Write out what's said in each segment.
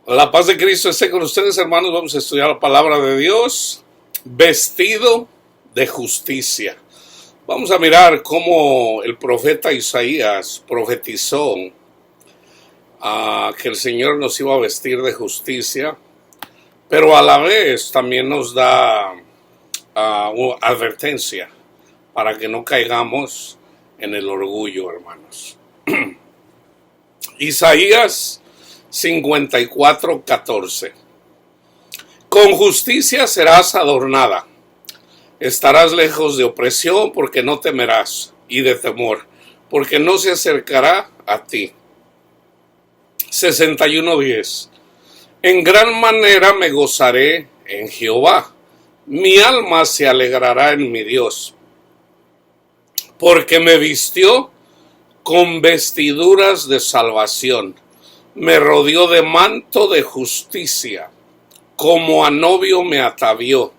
La paz de Cristo esté con ustedes, hermanos. Vamos a estudiar la palabra de Dios, vestido de justicia. Vamos a mirar cómo el profeta Isaías profetizó que el Señor nos iba a vestir de justicia, pero a la vez también nos da advertencia para que no caigamos en el orgullo, hermanos. Isaías 54:14. Con justicia serás adornada, estarás lejos de opresión, porque no temerás, y de temor, porque no se acercará a ti. 61:10. En gran manera me gozaré en Jehová, mi alma se alegrará en mi Dios, porque me vistió con vestiduras de salvación, me rodeó de manto de justicia, como a novio me atavió,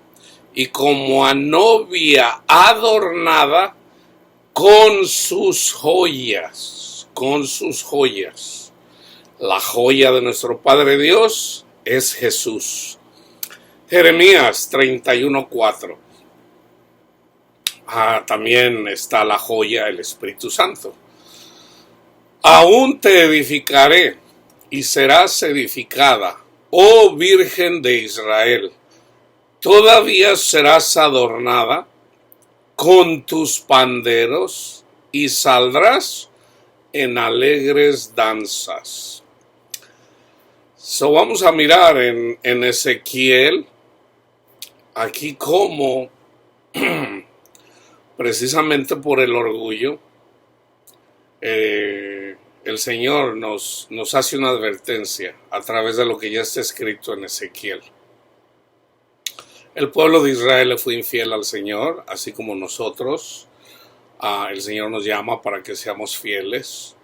y como a novia adornada con sus joyas, La joya de nuestro Padre Dios es Jesús. Jeremías 31:4. También está la joya, el Espíritu Santo. Aún te edificaré y serás edificada, oh Virgen de Israel. Todavía serás adornada con tus panderos y saldrás en alegres danzas. Vamos a mirar en Ezequiel, aquí cómo precisamente por el orgullo, el Señor nos hace una advertencia a través de lo que ya está escrito en Ezequiel. El pueblo de Israel le fue infiel al Señor, así como nosotros. El Señor nos llama para que seamos fieles,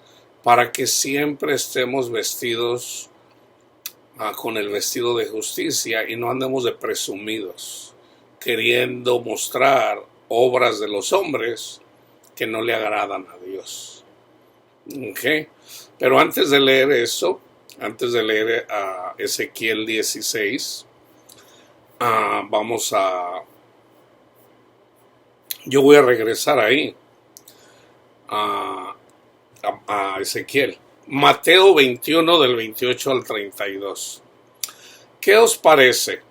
para que siempre estemos vestidos con el vestido de justicia y no andemos de presumidos, queriendo mostrar obras de los hombres que no le agradan a Dios. Okay. Pero antes de leer eso, antes de leer a Ezequiel 16, yo voy a regresar ahí a Ezequiel. Mateo 21 del 28 al 32. ¿Qué os parece?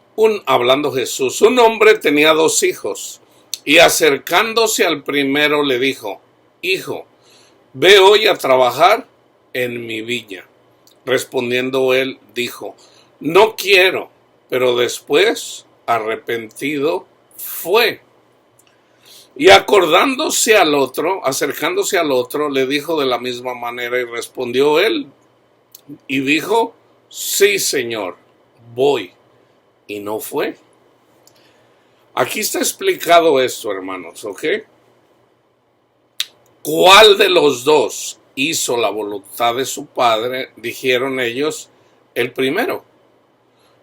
Hablando Jesús, un hombre tenía 2 hijos y acercándose al primero le dijo: Hijo, ve hoy a trabajar en mi viña. Respondiendo él, dijo: No quiero. Pero después, arrepentido, fue. Y acercándose al otro, le dijo de la misma manera, y respondió él y dijo: Sí, Señor, voy. Y no fue. Aquí está explicado esto, hermanos, ¿ok? ¿Cuál de los dos hizo la voluntad de su padre? Dijeron ellos: el primero.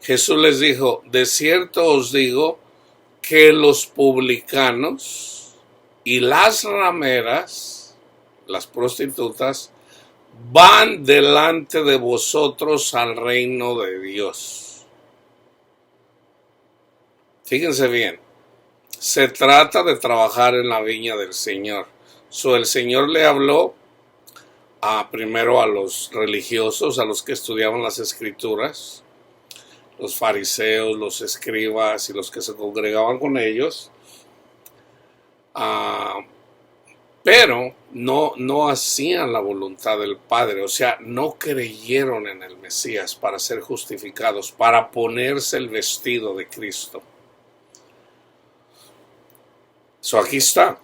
Jesús les dijo: de cierto os digo que los publicanos y las rameras, las prostitutas, van delante de vosotros al reino de Dios. Fíjense bien, se trata de trabajar en la viña del Señor. El Señor le habló primero a los religiosos, a los que estudiaban las Escrituras, los fariseos, los escribas y los que se congregaban con ellos, pero no hacían la voluntad del Padre, o sea, no creyeron en el Mesías para ser justificados, para ponerse el vestido de Cristo. Aquí está.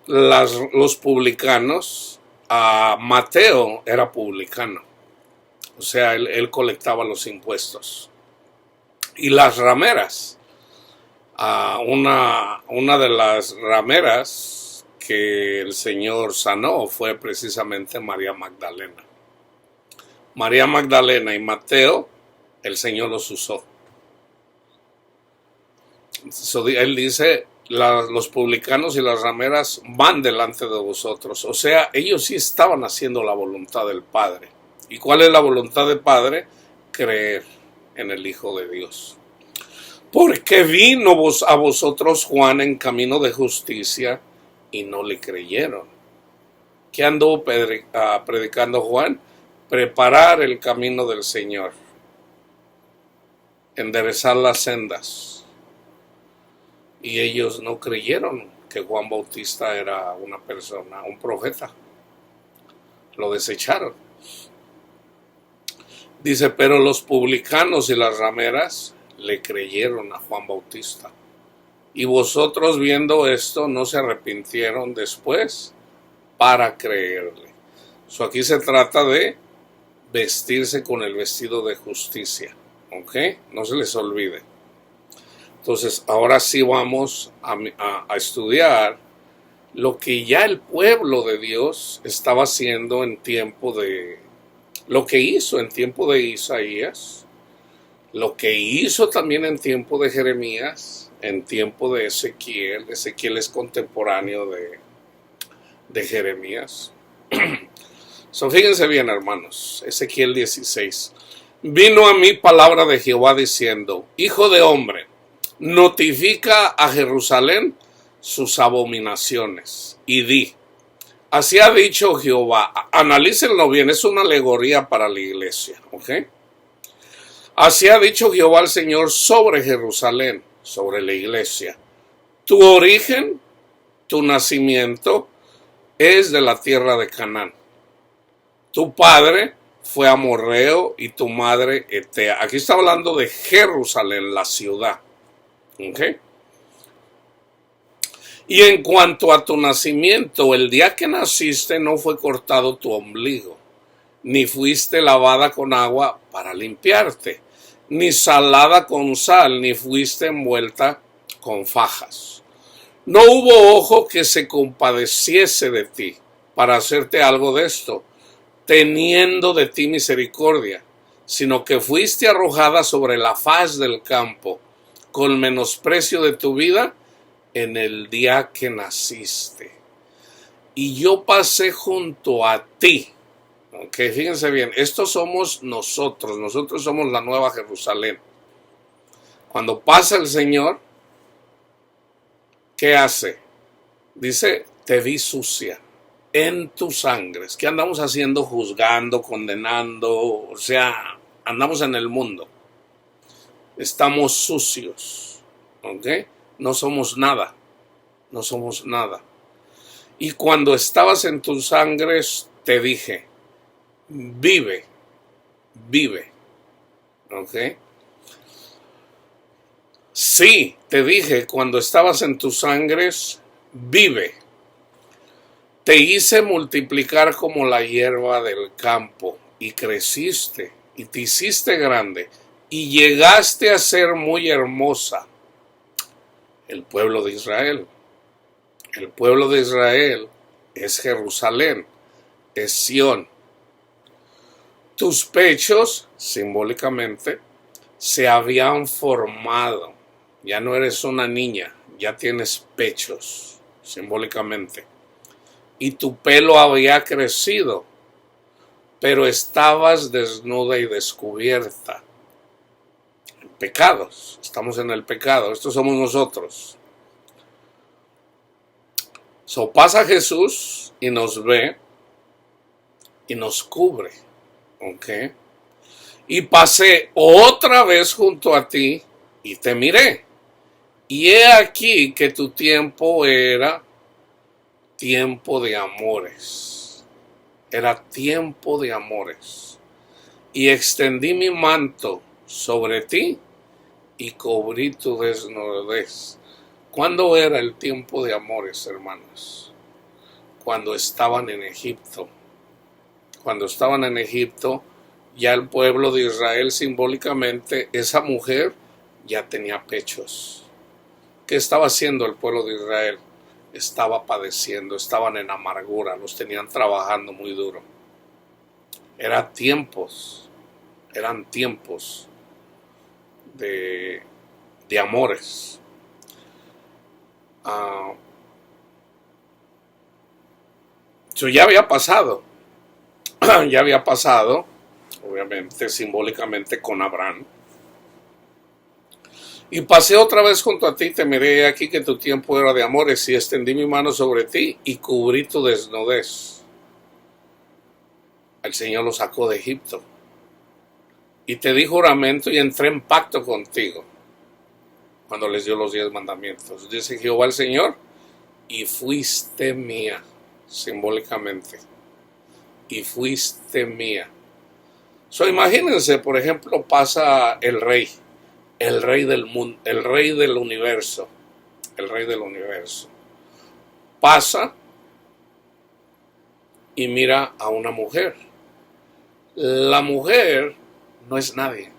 Los publicanos, Mateo era publicano. O sea, él colectaba los impuestos. Y las rameras, una de las rameras que el Señor sanó fue precisamente María Magdalena. María Magdalena y Mateo, el Señor los usó. Él dice: los publicanos y las rameras van delante de vosotros. O sea, ellos sí estaban haciendo la voluntad del Padre. ¿Y cuál es la voluntad del Padre? Creer en el Hijo de Dios. Porque vino a vosotros Juan en camino de justicia y no le creyeron. ¿Qué anduvo predicando Juan? Preparar el camino del Señor, enderezar las sendas. Y ellos no creyeron que Juan Bautista era una persona, un profeta. Lo desecharon. Dice, pero los publicanos y las rameras le creyeron a Juan Bautista. Y vosotros viendo esto no se arrepintieron después para creerle. Aquí se trata de vestirse con el vestido de justicia. ¿Ok? No se les olvide. Entonces, ahora sí vamos a estudiar lo que ya el pueblo de Dios estaba haciendo en tiempo de... Lo que hizo en tiempo de Isaías, lo que hizo también en tiempo de Jeremías, en tiempo de Ezequiel. Ezequiel es contemporáneo de Jeremías. Fíjense bien, hermanos, Ezequiel 16. Vino a mí palabra de Jehová diciendo, Hijo de hombre, notifica a Jerusalén sus abominaciones y di, así ha dicho Jehová. Analícenlo bien, es una alegoría para la iglesia, ¿ok? Así ha dicho Jehová el Señor sobre Jerusalén, sobre la iglesia. Tu origen, tu nacimiento es de la tierra de Canaán. Tu padre fue amorreo y tu madre etea. Aquí está hablando de Jerusalén, la ciudad. ¿Ok? Y en cuanto a tu nacimiento, el día que naciste no fue cortado tu ombligo, ni fuiste lavada con agua para limpiarte, ni salada con sal, ni fuiste envuelta con fajas. No hubo ojo que se compadeciese de ti para hacerte algo de esto, teniendo de ti misericordia, sino que fuiste arrojada sobre la faz del campo, con menosprecio de tu vida, en el día que naciste. Y yo pasé junto a ti. Ok, fíjense bien, estos somos nosotros somos la nueva Jerusalén. Cuando pasa el Señor, ¿qué hace? Dice, te vi sucia en tus sangres. ¿Qué andamos haciendo? Juzgando, condenando, o sea, andamos en el mundo. Estamos sucios, ¿ok? No somos nada, no somos nada. Y cuando estabas en tus sangres, te dije, vive, vive, ¿ok? Sí, te dije, cuando estabas en tus sangres, vive. Te hice multiplicar como la hierba del campo, y creciste, y te hiciste grande, y llegaste a ser muy hermosa. El pueblo de Israel. El pueblo de Israel es Jerusalén, es Sión. Tus pechos, simbólicamente, se habían formado. Ya no eres una niña, ya tienes pechos, simbólicamente. Y tu pelo había crecido, pero estabas desnuda y descubierta. Pecados, estamos en el pecado, estos somos nosotros. Pasa Jesús y nos ve y nos cubre, ¿ok? Y pasé otra vez junto a ti y te miré. Y he aquí que tu tiempo era tiempo de amores. Era tiempo de amores. Y extendí mi manto sobre ti y cubrí tu desnudez. ¿Cuándo era el tiempo de amores, hermanos? Cuando estaban en Egipto. Cuando estaban en Egipto, ya el pueblo de Israel, simbólicamente, esa mujer ya tenía pechos. ¿Qué estaba haciendo el pueblo de Israel? Estaba padeciendo, estaban en amargura, los tenían trabajando muy duro. Eran tiempos de amores. Eso ya había pasado. Ya había pasado obviamente, simbólicamente con Abraham. Y pasé otra vez junto a ti, te miré aquí que tu tiempo era de amores, y extendí mi mano sobre ti y cubrí tu desnudez. El Señor lo sacó de Egipto. Y te di juramento y entré en pacto contigo. Cuando les dio los 10 mandamientos. Dice Jehová el Señor, y fuiste mía, simbólicamente. Y fuiste mía. Imagínense, por ejemplo, pasa el rey del mundo, el rey del universo. Pasa y mira a una mujer. La mujer no es nadie.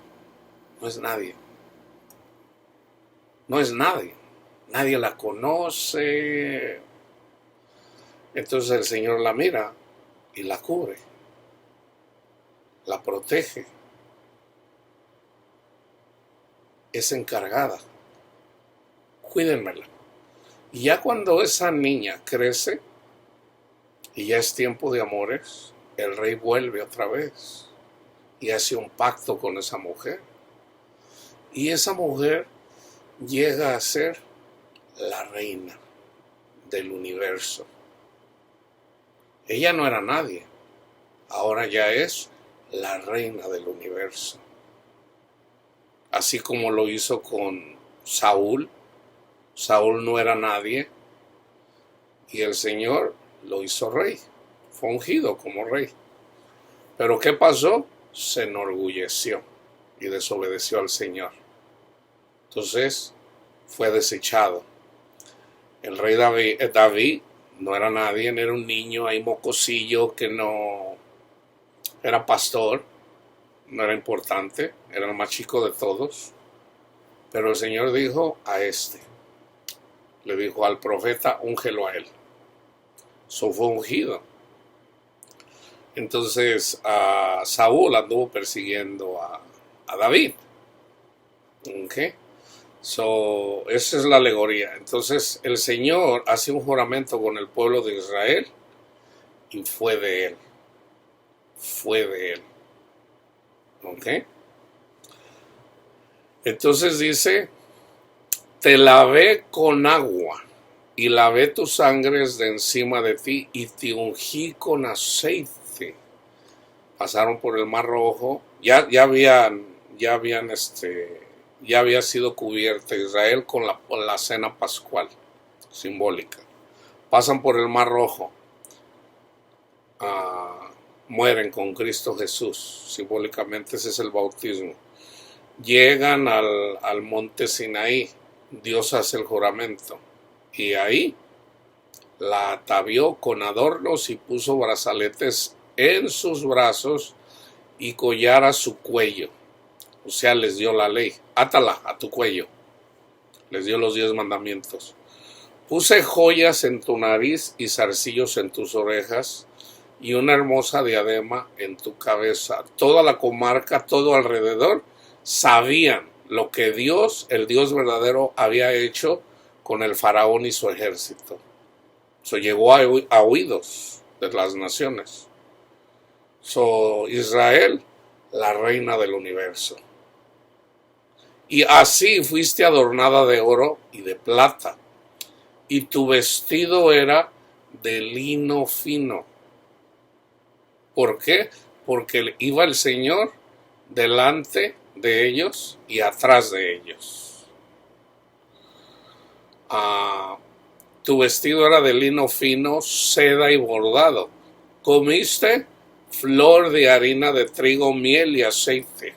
Nadie la conoce. Entonces el Señor la mira y la cubre, la protege. Es encargada. Cuídenmela. Y ya cuando esa niña crece y ya es tiempo de amores, el rey vuelve otra vez y hace un pacto con esa mujer. Y esa mujer llega a ser la reina del universo. Ella no era nadie, ahora ya es la reina del universo. Así como lo hizo con Saúl. Saúl no era nadie y el Señor lo hizo rey. Fue ungido como rey. Pero ¿qué pasó? Se enorgulleció y desobedeció al Señor. Entonces fue desechado. El rey David no era nadie, era un niño ahí mocosillo que no era pastor, no era importante, era el más chico de todos. Pero el Señor dijo a le dijo al profeta, úngelo a él. Fue ungido. Entonces Saúl anduvo persiguiendo a David. ¿Okay? Esa es la alegoría. Entonces el Señor hace un juramento con el pueblo de Israel y fue de él. ¿Ok? Entonces dice, te lavé con agua y lavé tus sangres de encima de ti y te ungí con aceite. Pasaron por el Mar Rojo, ya había sido cubierta Israel con la cena pascual simbólica. Pasan por el Mar Rojo, mueren con Cristo Jesús, simbólicamente ese es el bautismo. Llegan al monte Sinaí, Dios hace el juramento y ahí la atavió con adornos y puso brazaletes en sus brazos y collar a su cuello. O sea, les dio la ley. Átala a tu cuello. Les dio los 10 mandamientos. Puse joyas en tu nariz y zarcillos en tus orejas y una hermosa diadema en tu cabeza. Toda la comarca, todo alrededor, sabían lo que Dios, el Dios verdadero, había hecho con el faraón y su ejército. Llegó a oídos de las naciones. Israel, la reina del universo. Y así fuiste adornada de oro y de plata, y tu vestido era de lino fino. ¿Por qué? Porque iba el Señor delante de ellos y atrás de ellos. Tu vestido era de lino fino, seda y bordado. Comiste flor de harina de trigo, miel y aceite,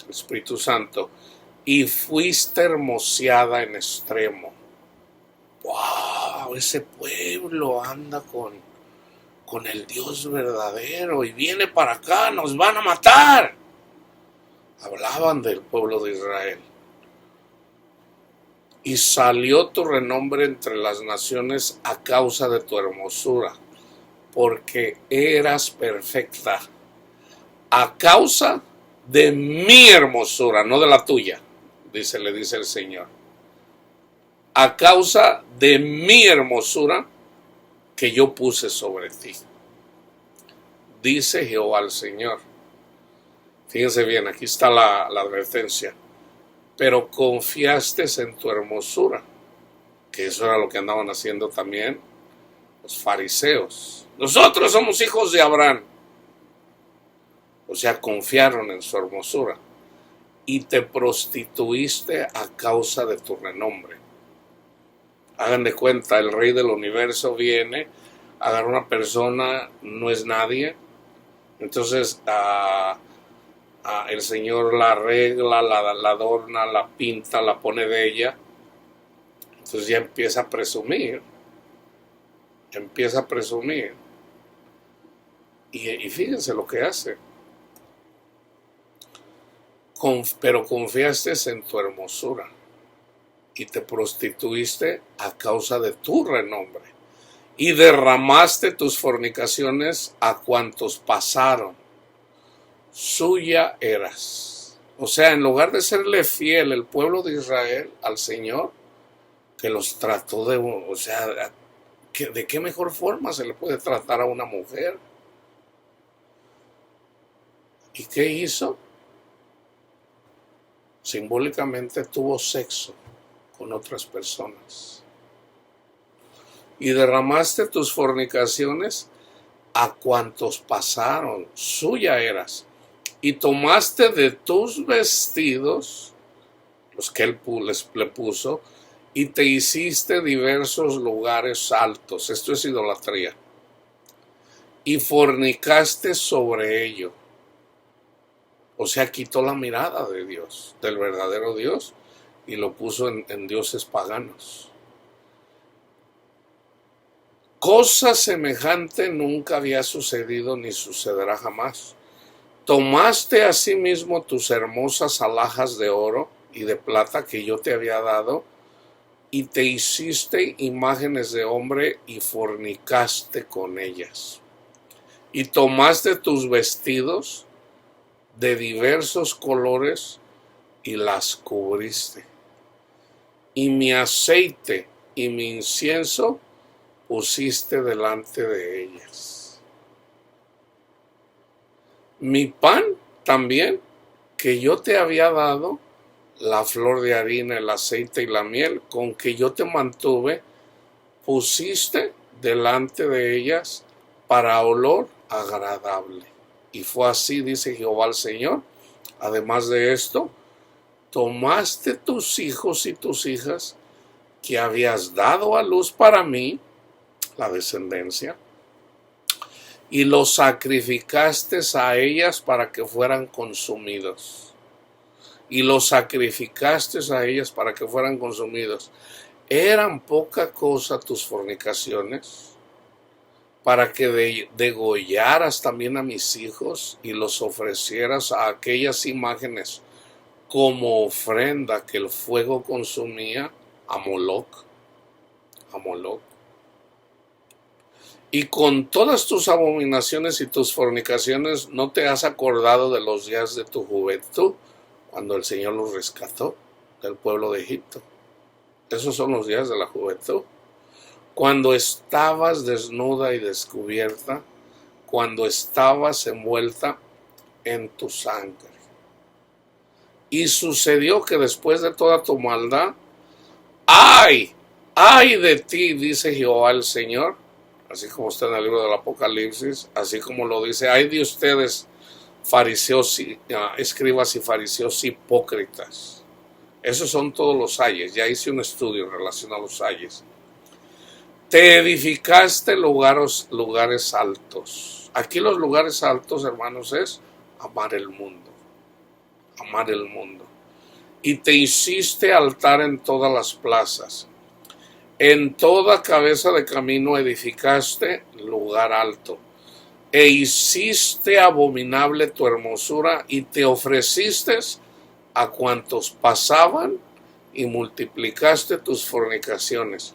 Espíritu Santo, y fuiste hermoseada en extremo. ¡Wow! Ese pueblo anda con el Dios verdadero y viene para acá, nos van a matar. Hablaban del pueblo de Israel. Y salió tu renombre entre las naciones a causa de tu hermosura, porque eras perfecta. A causa de mi hermosura, no de la tuya, le dice el Señor. A causa de mi hermosura que yo puse sobre ti, dice Jehová el Señor. Fíjense bien, aquí está la advertencia. Pero confiaste en tu hermosura, que eso era lo que andaban haciendo también los fariseos. Nosotros somos hijos de Abraham. O sea, confiaron en su hermosura. Y te prostituiste a causa de tu renombre. Hagan de cuenta, el rey del universo viene, agarra una persona, no es nadie. Entonces el Señor la arregla, la adorna, la pinta, la pone bella. Entonces ya empieza a presumir. Y fíjense lo que hace. Pero confiaste en tu hermosura y te prostituiste a causa de tu renombre y derramaste tus fornicaciones a cuantos pasaron. Suya eras. O sea, en lugar de serle fiel el pueblo de Israel al Señor, que los trató o sea, ¿de qué mejor forma se le puede tratar a una mujer? ¿Y qué hizo? Simbólicamente tuvo sexo con otras personas. Y derramaste tus fornicaciones a cuantos pasaron. Suya eras. Y tomaste de tus vestidos, los que él le puso, y te hiciste diversos lugares altos. Esto es idolatría. Y fornicaste sobre ello. O sea, quitó la mirada de Dios, del verdadero Dios, y lo puso en dioses paganos. Cosa semejante nunca había sucedido ni sucederá jamás. Tomaste asimismo tus hermosas alhajas de oro y de plata que yo te había dado, y te hiciste imágenes de hombre y fornicaste con ellas. Y tomaste tus vestidos de diversos colores y las cubriste. Y mi aceite y mi incienso pusiste delante de ellas. Mi pan también, que yo te había dado, la flor de harina, el aceite y la miel, con que yo te mantuve, pusiste delante de ellas para olor agradable. Y fue así, dice Jehová el Señor. Además de esto, tomaste tus hijos y tus hijas que habías dado a luz para mí, la descendencia, y los sacrificaste a ellas para que fueran consumidos. Y los sacrificaste a ellas para que fueran consumidos. ¿Eran poca cosa tus fornicaciones? Para que degollaras también a mis hijos y los ofrecieras a aquellas imágenes como ofrenda que el fuego consumía a Moloc. Y con todas tus abominaciones y tus fornicaciones no te has acordado de los días de tu juventud, cuando el Señor los rescató del pueblo de Egipto. Esos son los días de la juventud. Cuando estabas desnuda y descubierta, cuando estabas envuelta en tu sangre. Y sucedió que después de toda tu maldad, ¡ay de ti!, dice Jehová el Señor, así como está en el libro del Apocalipsis, así como lo dice, ¡ay de ustedes, fariseos, escribas y fariseos hipócritas! Esos son todos los ayes. Ya hice un estudio en relación a los ayes. Te edificaste lugares altos. Aquí los lugares altos, hermanos, es amar el mundo. Amar el mundo. Y te hiciste altar en todas las plazas. En toda cabeza de camino edificaste lugar alto. E hiciste abominable tu hermosura y te ofreciste a cuantos pasaban y multiplicaste tus fornicaciones.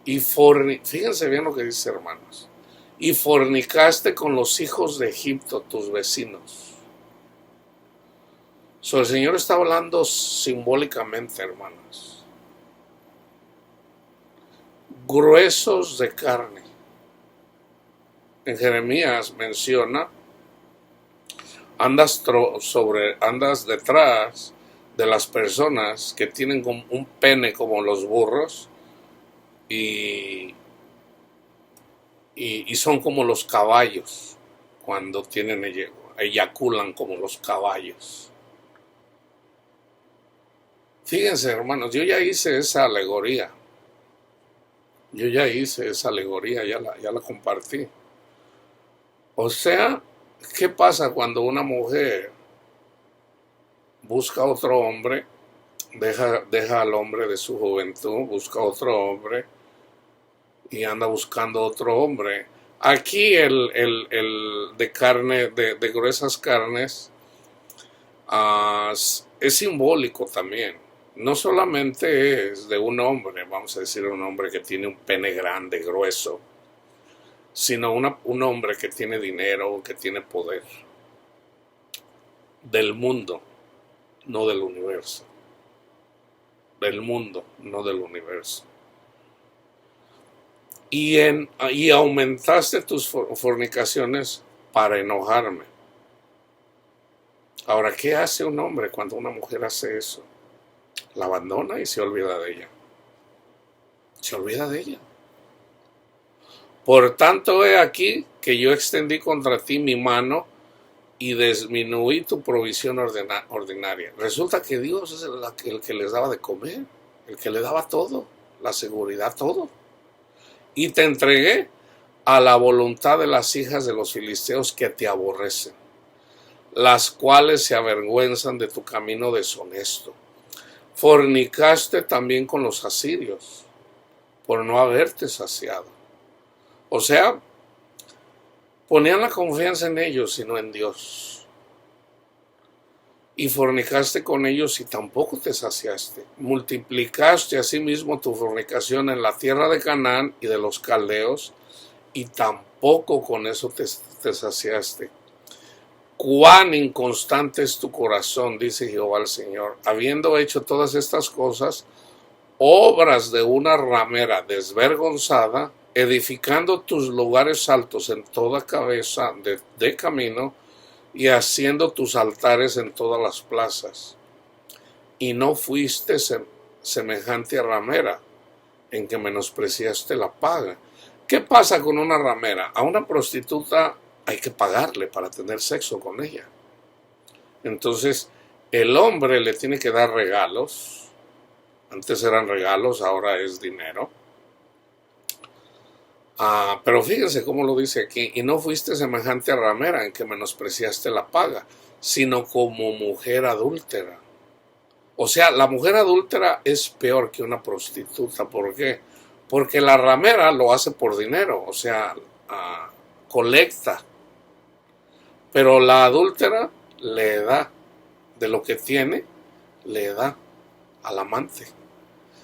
Y fíjense bien lo que dice, hermanos. Y fornicaste con los hijos de Egipto, tus vecinos. El Señor está hablando simbólicamente, hermanos. Gruesos de carne. En Jeremías menciona andas detrás de las personas que tienen un pene como los burros y, y son como los caballos cuando eyaculan como los caballos. Fíjense, hermanos, yo ya hice esa alegoría. Ya la compartí. O sea, ¿qué pasa cuando una mujer busca otro hombre, deja al hombre de su juventud, busca otro hombre y anda buscando otro hombre? Aquí el de carne, de gruesas carnes, es simbólico también. No solamente es de un hombre, vamos a decir un hombre que tiene un pene grande, grueso, sino un hombre que tiene dinero, que tiene poder. Del mundo, no del universo. Del mundo, no del universo. Y aumentaste tus fornicaciones para enojarme. Ahora, ¿qué hace un hombre cuando una mujer hace eso? La abandona y se olvida de ella. Se olvida de ella. Por tanto, he aquí que yo extendí contra ti mi mano y disminuí tu provisión ordinaria. Resulta que Dios es el que les daba de comer, el que le daba todo, la seguridad, todo. Y te entregué a la voluntad de las hijas de los filisteos que te aborrecen, las cuales se avergüenzan de tu camino deshonesto. Fornicaste también con los asirios, por no haberte saciado. O sea, ponían la confianza en ellos y no en Dios. Y fornicaste con ellos y tampoco te saciaste. Multiplicaste asimismo tu fornicación en la tierra de Canaán y de los caldeos, y tampoco con eso te saciaste. Cuán inconstante es tu corazón, dice Jehová el Señor, habiendo hecho todas estas cosas, obras de una ramera desvergonzada, edificando tus lugares altos en toda cabeza de camino, y haciendo tus altares en todas las plazas. Y no fuiste semejante a ramera, en que menospreciaste la paga. ¿Qué pasa con una ramera? A una prostituta hay que pagarle para tener sexo con ella. Entonces, el hombre le tiene que dar regalos. Antes eran regalos, ahora es dinero. Pero fíjense cómo lo dice aquí. Y no fuiste semejante a ramera, en que menospreciaste la paga, sino como mujer adúltera. O sea, la mujer adúltera es peor que una prostituta. ¿Por qué? Porque la ramera lo hace por dinero, o sea, colecta. Pero la adúltera le da de lo que tiene, le da al amante.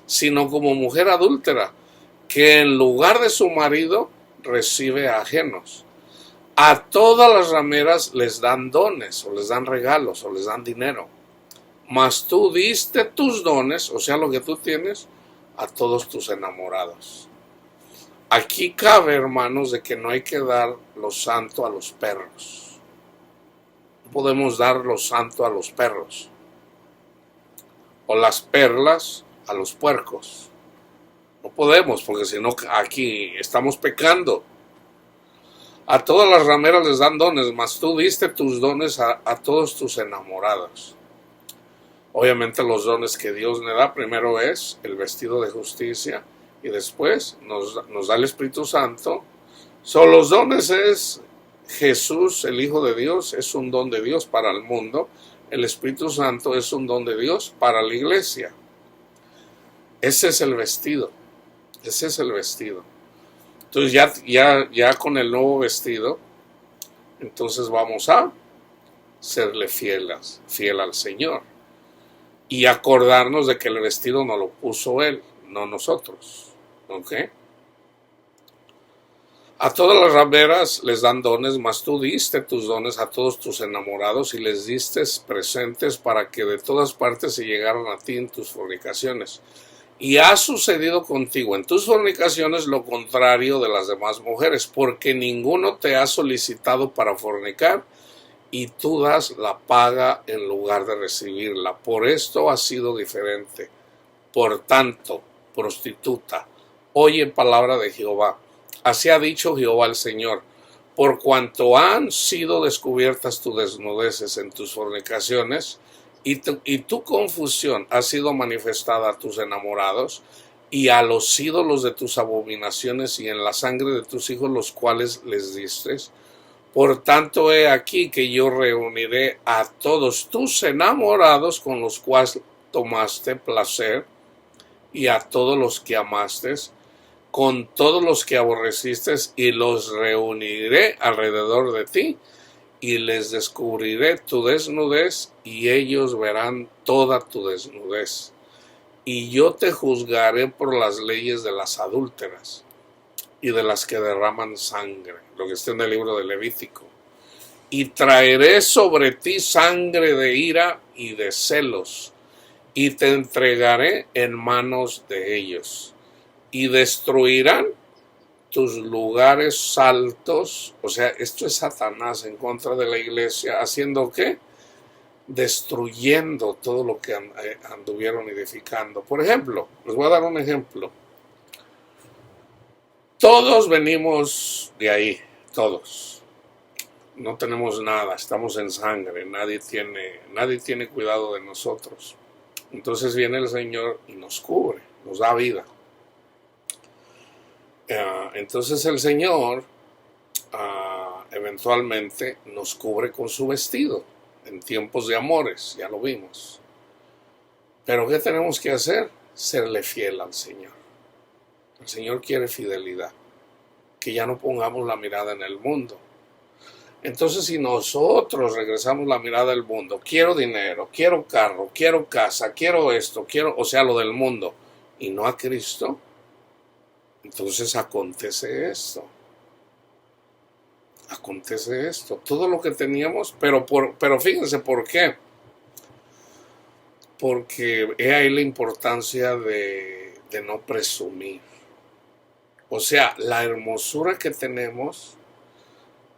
Sino como mujer adúltera, que en lugar de su marido recibe a ajenos. A todas las rameras les dan dones, o les dan regalos, o les dan dinero. Mas tú diste tus dones, o sea, lo que tú tienes, a todos tus enamorados. Aquí cabe, hermanos, de que no hay que dar lo santo a los perros. No podemos dar lo santo a los perros. O las perlas a los puercos. No podemos, porque si no, aquí estamos pecando. A todas las rameras les dan dones, mas tú diste tus dones a todos tus enamorados. Obviamente los dones que Dios le da, primero es el vestido de justicia y después nos da el Espíritu Santo. Son los dones es Jesús, el Hijo de Dios, es un don de Dios para el mundo. El Espíritu Santo es un don de Dios para la iglesia. Ese es el vestido. Ese es el vestido. Entonces ya con el nuevo vestido, entonces vamos a serle fiel al Señor. Y acordarnos de que el vestido no lo puso Él, no nosotros. ¿Ok? A todas las rameras les dan dones, mas tú diste tus dones a todos tus enamorados y les diste presentes para que de todas partes se llegaran a ti en tus fornicaciones. Y ha sucedido contigo en tus fornicaciones lo contrario de las demás mujeres, porque ninguno te ha solicitado para fornicar y tú das la paga en lugar de recibirla. Por esto has sido diferente. Por tanto, prostituta, oye palabra de Jehová. Así ha dicho Jehová el Señor. Por cuanto han sido descubiertas tus desnudeces en tus fornicaciones, y tu confusión ha sido manifestada a tus enamorados, y a los ídolos de tus abominaciones, y en la sangre de tus hijos los cuales les diste. Por tanto, he aquí que yo reuniré a todos tus enamorados con los cuales tomaste placer, y a todos los que amaste, con todos los que aborreciste, y los reuniré alrededor de ti, y les descubriré tu desnudez, y ellos verán toda tu desnudez. Y yo te juzgaré por las leyes de las adúlteras y de las que derraman sangre, lo que está en el libro de Levítico. Y traeré sobre ti sangre de ira y de celos, y te entregaré en manos de ellos, y destruirán tus lugares altos. O sea, esto es Satanás en contra de la iglesia, ¿haciendo qué? Destruyendo todo lo que anduvieron edificando. Por ejemplo, les voy a dar un ejemplo. Todos venimos de ahí, todos. No tenemos nada, estamos en sangre, nadie tiene cuidado de nosotros. Entonces viene el Señor y nos cubre, nos da vida. Entonces el Señor eventualmente nos cubre con su vestido en tiempos de amores, ya lo vimos. Pero ¿qué tenemos que hacer? Serle fiel al Señor. El Señor quiere fidelidad, que ya no pongamos la mirada en el mundo. Entonces, si nosotros regresamos la mirada al mundo, quiero dinero, quiero carro, quiero casa, quiero esto, o sea, lo del mundo, y no a Cristo, entonces acontece esto. Acontece esto. Todo lo que teníamos, pero fíjense por qué. Porque he ahí la importancia de no presumir. O sea, la hermosura que tenemos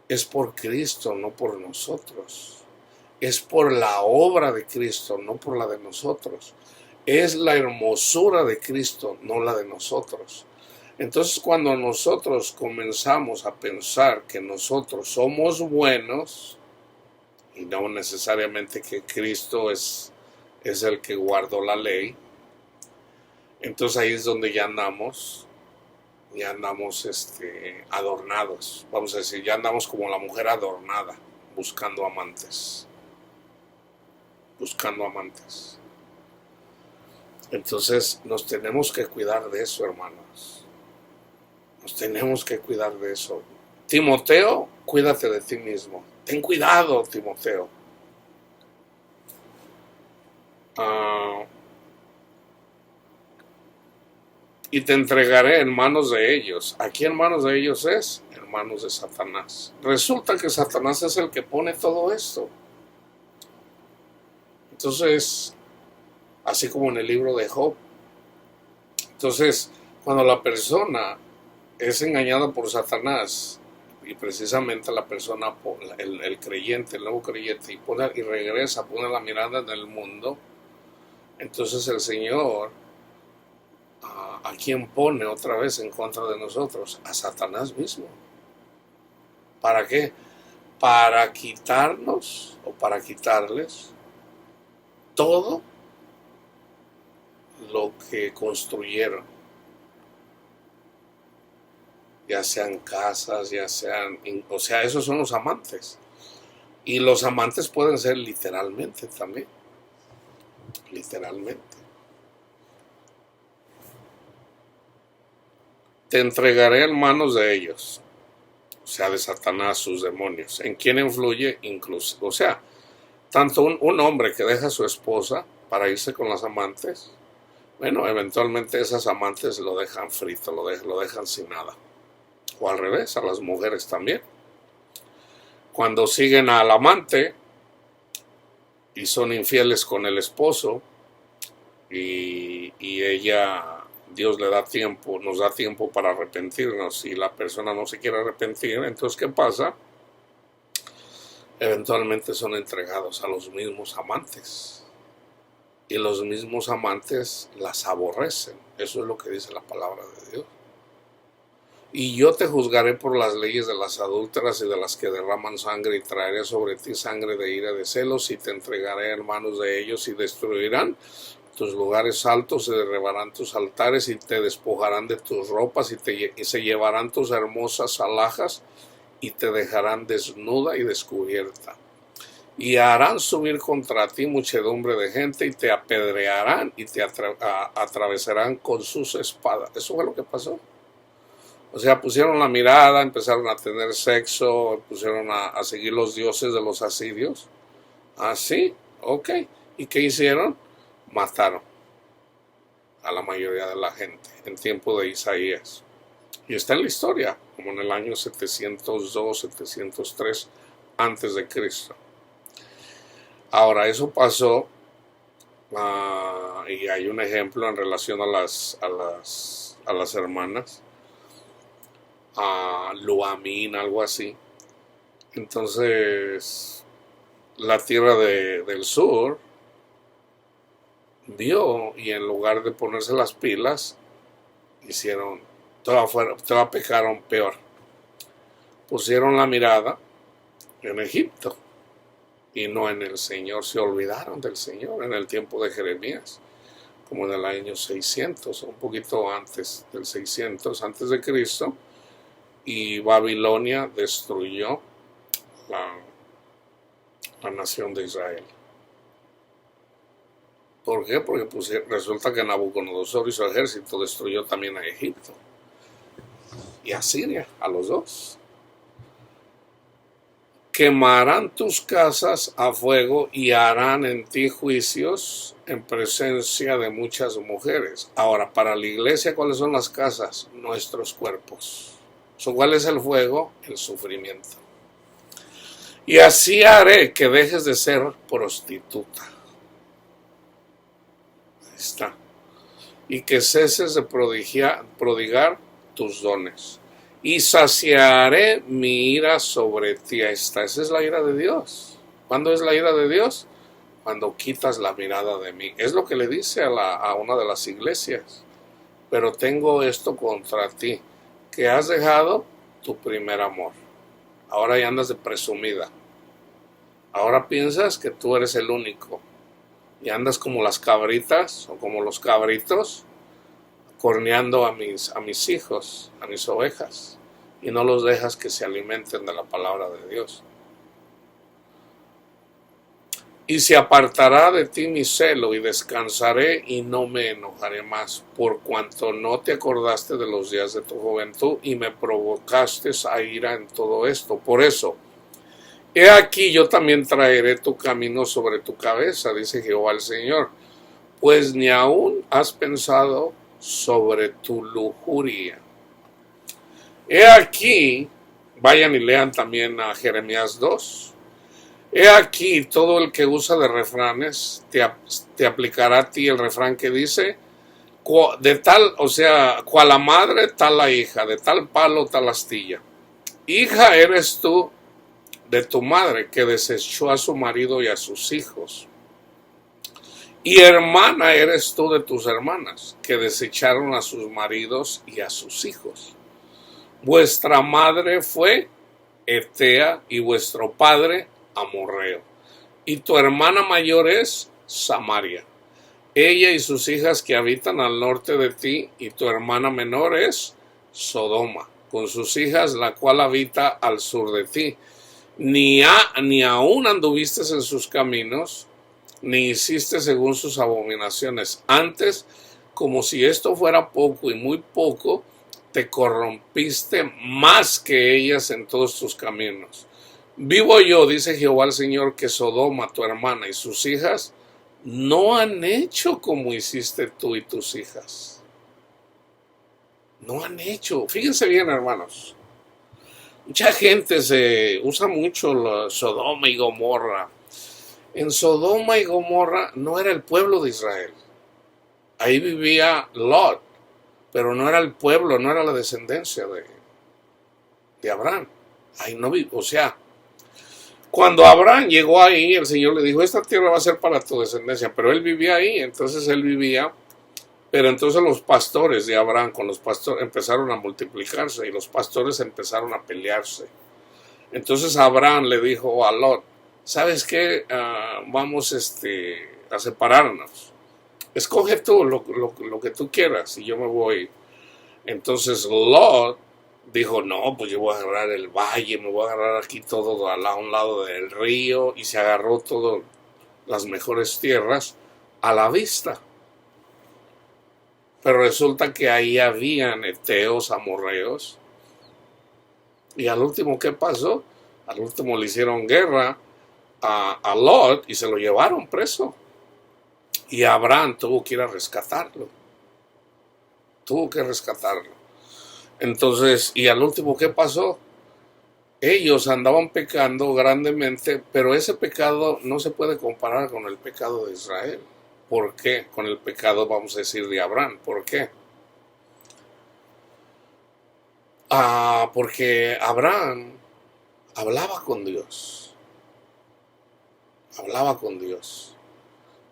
es por Cristo, no por nosotros. Es por la obra de Cristo, no por la de nosotros. Es la hermosura de Cristo, no la de nosotros. Entonces, cuando nosotros comenzamos a pensar que nosotros somos buenos, y no necesariamente que Cristo es el que guardó la ley, entonces ahí es donde ya andamos adornados. Vamos a decir, ya andamos como la mujer adornada, buscando amantes. Entonces, nos tenemos que cuidar de eso, hermanos. Nos tenemos que cuidar de eso. Timoteo, cuídate de ti mismo. Ten cuidado, Timoteo. Y te entregaré en manos de ellos. ¿Aquí en manos de ellos es? En manos de Satanás. Resulta que Satanás es el que pone todo esto. Entonces, así como en el libro de Job. Entonces, cuando la persona es engañada por Satanás, y precisamente la persona, el creyente, el nuevo creyente, y regresa, pone la mirada en el mundo, entonces el Señor, ¿a quién pone otra vez en contra de nosotros? A Satanás mismo. ¿Para qué? Para quitarnos o para quitarles todo lo que construyeron. Ya sean casas, o sea, esos son los amantes. Y los amantes pueden ser literalmente también. Literalmente. Te entregaré en manos de ellos, o sea, de Satanás, sus demonios. ¿En quién influye? Incluso, o sea, tanto un hombre que deja a su esposa para irse con las amantes, bueno, eventualmente esas amantes lo dejan frito, lo dejan sin nada. O al revés, a las mujeres también. Cuando siguen al amante y son infieles con el esposo, y ella, Dios le da tiempo, nos da tiempo para arrepentirnos, y la persona no se quiere arrepentir, entonces ¿qué pasa? eventualmente son entregados a los mismos amantes. Y los mismos amantes las aborrecen. Eso es lo que dice la palabra de Dios. Y yo te juzgaré por las leyes de las adúlteras y de las que derraman sangre, y traeré sobre ti sangre de ira de celos, y te entregaré en manos de ellos, y destruirán tus lugares altos, y derribarán tus altares, y te despojarán de tus ropas, y se llevarán tus hermosas alhajas, y te dejarán desnuda y descubierta. Y harán subir contra ti muchedumbre de gente, y te apedrearán, y te atravesarán con sus espadas. Eso fue lo que pasó. O sea, pusieron la mirada, empezaron a tener sexo, pusieron a seguir los dioses de los asirios. Así, ok. ¿Y qué hicieron? Mataron a la mayoría de la gente en tiempo de Isaías. Y está en la historia, como en el año 702, 703 antes de Cristo. Ahora, eso pasó, y hay un ejemplo en relación a las hermanas. Luamín, algo así. Entonces, la tierra del sur vio, y en lugar de ponerse las pilas, hicieron, todavía pecaron peor. Pusieron la mirada en Egipto y no en el Señor. Se olvidaron del Señor en el tiempo de Jeremías, como en el año 600, un poquito antes del 600 antes de Cristo. Y Babilonia destruyó la nación de Israel. ¿Por qué? Porque resulta que Nabucodonosor y su ejército destruyó también a Egipto y a Siria, a los dos. Quemarán tus casas a fuego y harán en ti juicios en presencia de muchas mujeres. Ahora, para la iglesia, ¿cuáles son las casas? Nuestros cuerpos. ¿Cuál es el fuego? El sufrimiento. Y así haré que dejes de ser prostituta. Ahí está. Y que ceses de prodigar tus dones. Y saciaré mi ira sobre ti. Ahí está. Esa es la ira de Dios. ¿Cuándo es la ira de Dios? Cuando quitas la mirada de mí. Es lo que le dice a una de las iglesias. Pero tengo esto contra ti, que has dejado tu primer amor. Ahora ya andas de presumida. Ahora piensas que tú eres el único. Y andas como las cabritas o como los cabritos, corneando a mis hijos, a mis ovejas. Y no los dejas que se alimenten de la palabra de Dios. Y se apartará de ti mi celo, y descansaré y no me enojaré más, por cuanto no te acordaste de los días de tu juventud y me provocaste a ira en todo esto. Por eso, he aquí yo también traeré tu camino sobre tu cabeza, dice Jehová el Señor, pues ni aún has pensado sobre tu lujuria. He aquí, vayan y lean también a Jeremías 2. He aquí, todo el que usa de refranes te aplicará a ti el refrán que dice, de tal, o sea, cual la madre, tal la hija, de tal palo, tal astilla. Hija eres tú de tu madre, que desechó a su marido y a sus hijos. Y hermana eres tú de tus hermanas, que desecharon a sus maridos y a sus hijos. Vuestra madre fue Etea y vuestro padre Amorreo. Y tu hermana mayor es Samaria, ella y sus hijas que habitan al norte de ti, y tu hermana menor es Sodoma, con sus hijas, la cual habita al sur de ti. Ni aún anduviste en sus caminos, ni hiciste según sus abominaciones. Antes, como si esto fuera poco y muy poco, te corrompiste más que ellas en todos tus caminos. Vivo yo, dice Jehová el Señor, que Sodoma, tu hermana, y sus hijas no han hecho como hiciste tú y tus hijas. No han hecho. Fíjense bien, hermanos. Mucha gente usa mucho la Sodoma y Gomorra. En Sodoma y Gomorra no era el pueblo de Israel. Ahí vivía Lot, pero no era el pueblo, no era la descendencia de Abraham. Ahí no vivía, o sea, Cuando Abraham llegó ahí, el Señor le dijo, esta tierra va a ser para tu descendencia, pero él vivía ahí, entonces él vivía, pero entonces los pastores de Abraham con los pastores empezaron a multiplicarse y los pastores empezaron a pelearse. Entonces Abraham le dijo a Lot, ¿sabes qué? Vamos a separarnos. Escoge tú lo que tú quieras y yo me voy. Entonces Lot dijo, no, pues yo voy a agarrar el valle, me voy a agarrar aquí todo a un lado del río, y se agarró todas las mejores tierras a la vista. Pero resulta que ahí habían heteos, amorreos, y al último, ¿qué pasó? Al último le hicieron guerra a Lot y se lo llevaron preso. Y Abraham tuvo que ir a rescatarlo. Tuvo que rescatarlo. Entonces, y al último, ¿qué pasó? Ellos andaban pecando grandemente, pero ese pecado no se puede comparar con el pecado de Israel. ¿Por qué? Con el pecado, vamos a decir, de Abraham. ¿Por qué? Porque Abraham hablaba con Dios. Hablaba con Dios.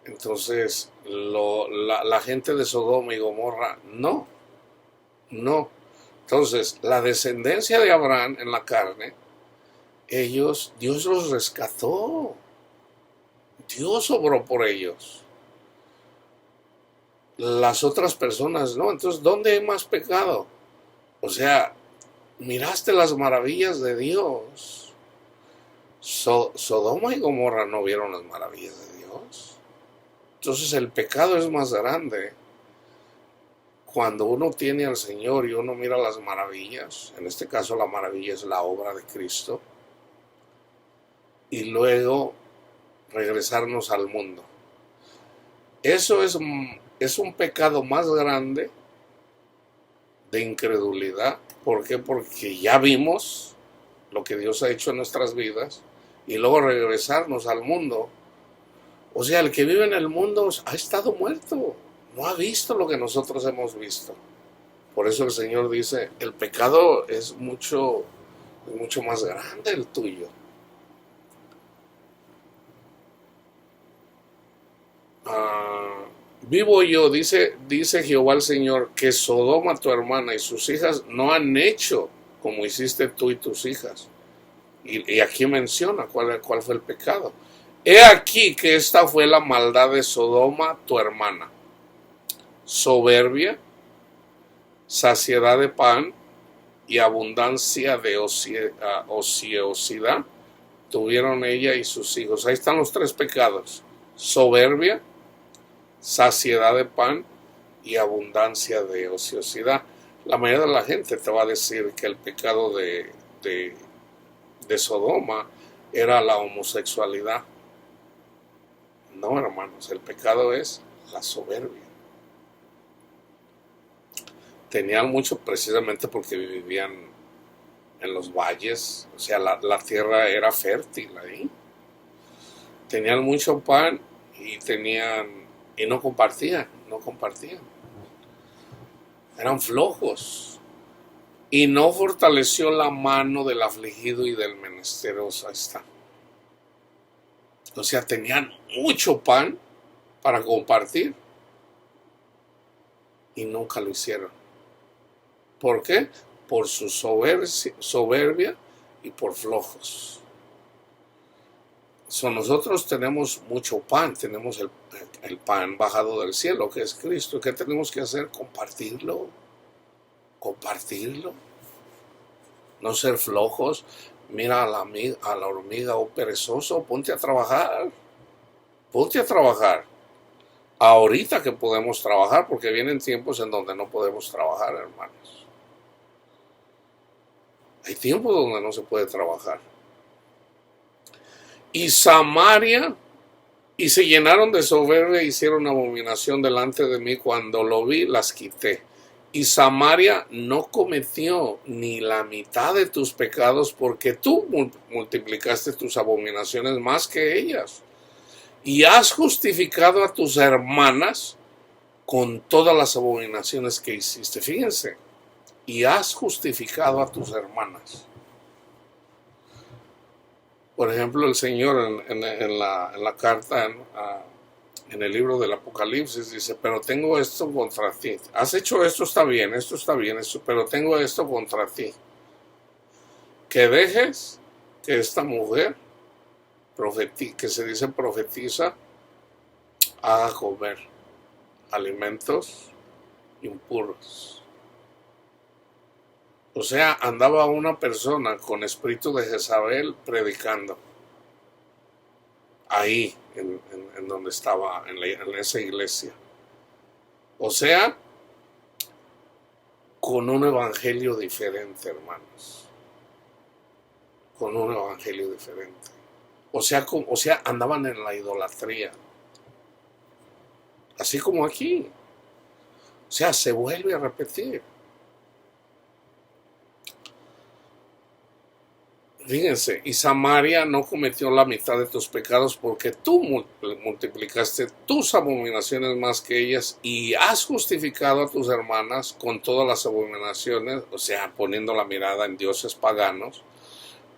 Entonces, la gente de Sodoma y Gomorra, no. Entonces, la descendencia de Abraham en la carne, Dios los rescató. Dios obró por ellos. Las otras personas no. Entonces, ¿dónde hay más pecado? O sea, miraste las maravillas de Dios. Sodoma y Gomorra no vieron las maravillas de Dios. Entonces, el pecado es más grande cuando uno tiene al Señor y uno mira las maravillas. En este caso, la maravilla es la obra de Cristo. Y luego regresarnos al mundo. Eso es un pecado más grande de incredulidad. ¿Por qué? Porque ya vimos lo que Dios ha hecho en nuestras vidas y luego regresarnos al mundo. O sea, el que vive en el mundo ha estado muerto, no ha visto lo que nosotros hemos visto. Por eso el Señor dice, el pecado es mucho más grande el tuyo. Vivo yo, dice Jehová el Señor, que Sodoma tu hermana y sus hijas no han hecho como hiciste tú y tus hijas. Y aquí menciona cuál fue el pecado. He aquí que esta fue la maldad de Sodoma tu hermana: soberbia, saciedad de pan y abundancia de ociosidad tuvieron ella y sus hijos. Ahí están los tres pecados: soberbia, saciedad de pan y abundancia de ociosidad. La mayoría de la gente te va a decir que el pecado de Sodoma era la homosexualidad. No, hermanos, el pecado es la soberbia. Tenían mucho precisamente porque vivían en los valles, o sea, la tierra era fértil ahí. Tenían mucho pan y no compartían. Eran flojos. Y no fortaleció la mano del afligido y del menesteroso. Ahí está. O sea, tenían mucho pan para compartir y nunca lo hicieron. ¿Por qué? Por su soberbia y por flojos. Nosotros tenemos mucho pan, tenemos el pan bajado del cielo, que es Cristo. ¿Qué tenemos que hacer? Compartirlo. No ser flojos. Mira a la hormiga, oh perezoso, ponte a trabajar. Ahorita que podemos trabajar, porque vienen tiempos en donde no podemos trabajar, hermanos. Hay tiempos donde no se puede trabajar. Y Samaria, y se llenaron de soberbia e hicieron abominación delante de mí. Cuando lo vi, las quité. Y Samaria no cometió ni la mitad de tus pecados, porque tú multiplicaste tus abominaciones más que ellas. Y has justificado a tus hermanas con todas las abominaciones que hiciste. Fíjense, y has justificado a tus hermanas. Por ejemplo, el Señor en la carta, en el libro del Apocalipsis, dice, pero tengo esto contra ti. Has hecho esto, está bien, esto, pero tengo esto contra ti. Que dejes que esta mujer, que se dice profetiza, haga comer alimentos impuros. O sea, andaba una persona con espíritu de Jezabel predicando ahí, en donde estaba, en esa iglesia. O sea, con un evangelio diferente, hermanos. Con un evangelio diferente. O sea, andaban en la idolatría. Así como aquí. O sea, se vuelve a repetir. Fíjense, y Samaria no cometió la mitad de tus pecados porque tú multiplicaste tus abominaciones más que ellas y has justificado a tus hermanas con todas las abominaciones, o sea, poniendo la mirada en dioses paganos.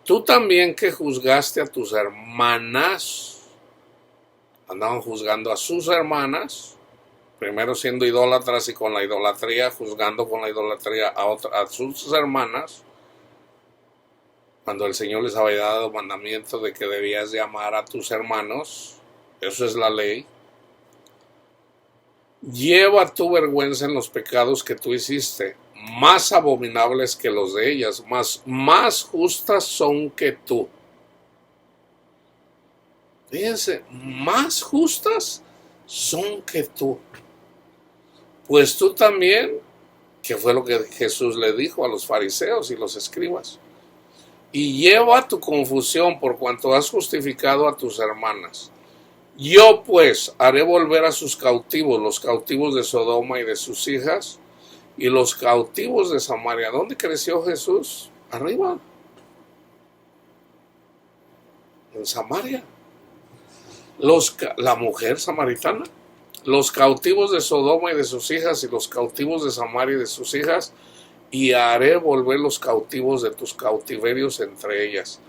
Tú también que juzgaste a tus hermanas, andaban juzgando a sus hermanas, primero siendo idólatras y con la idolatría, juzgando con la idolatría a sus hermanas, cuando el Señor les había dado mandamiento de que debías de amar a tus hermanos, eso es la ley. Lleva tu vergüenza en los pecados que tú hiciste, más abominables que los de ellas, más justas son que tú. Fíjense, más justas son que tú. Pues tú también, que fue lo que Jesús le dijo a los fariseos y los escribas, y lleva tu confusión por cuanto has justificado a tus hermanas. Yo pues haré volver a sus cautivos, los cautivos de Sodoma y de sus hijas, y los cautivos de Samaria. ¿Dónde creció Jesús? Arriba, en Samaria. La mujer samaritana, los cautivos de Sodoma y de sus hijas, y los cautivos de Samaria y de sus hijas, y haré volver los cautivos de tus cautiverios entre ellas,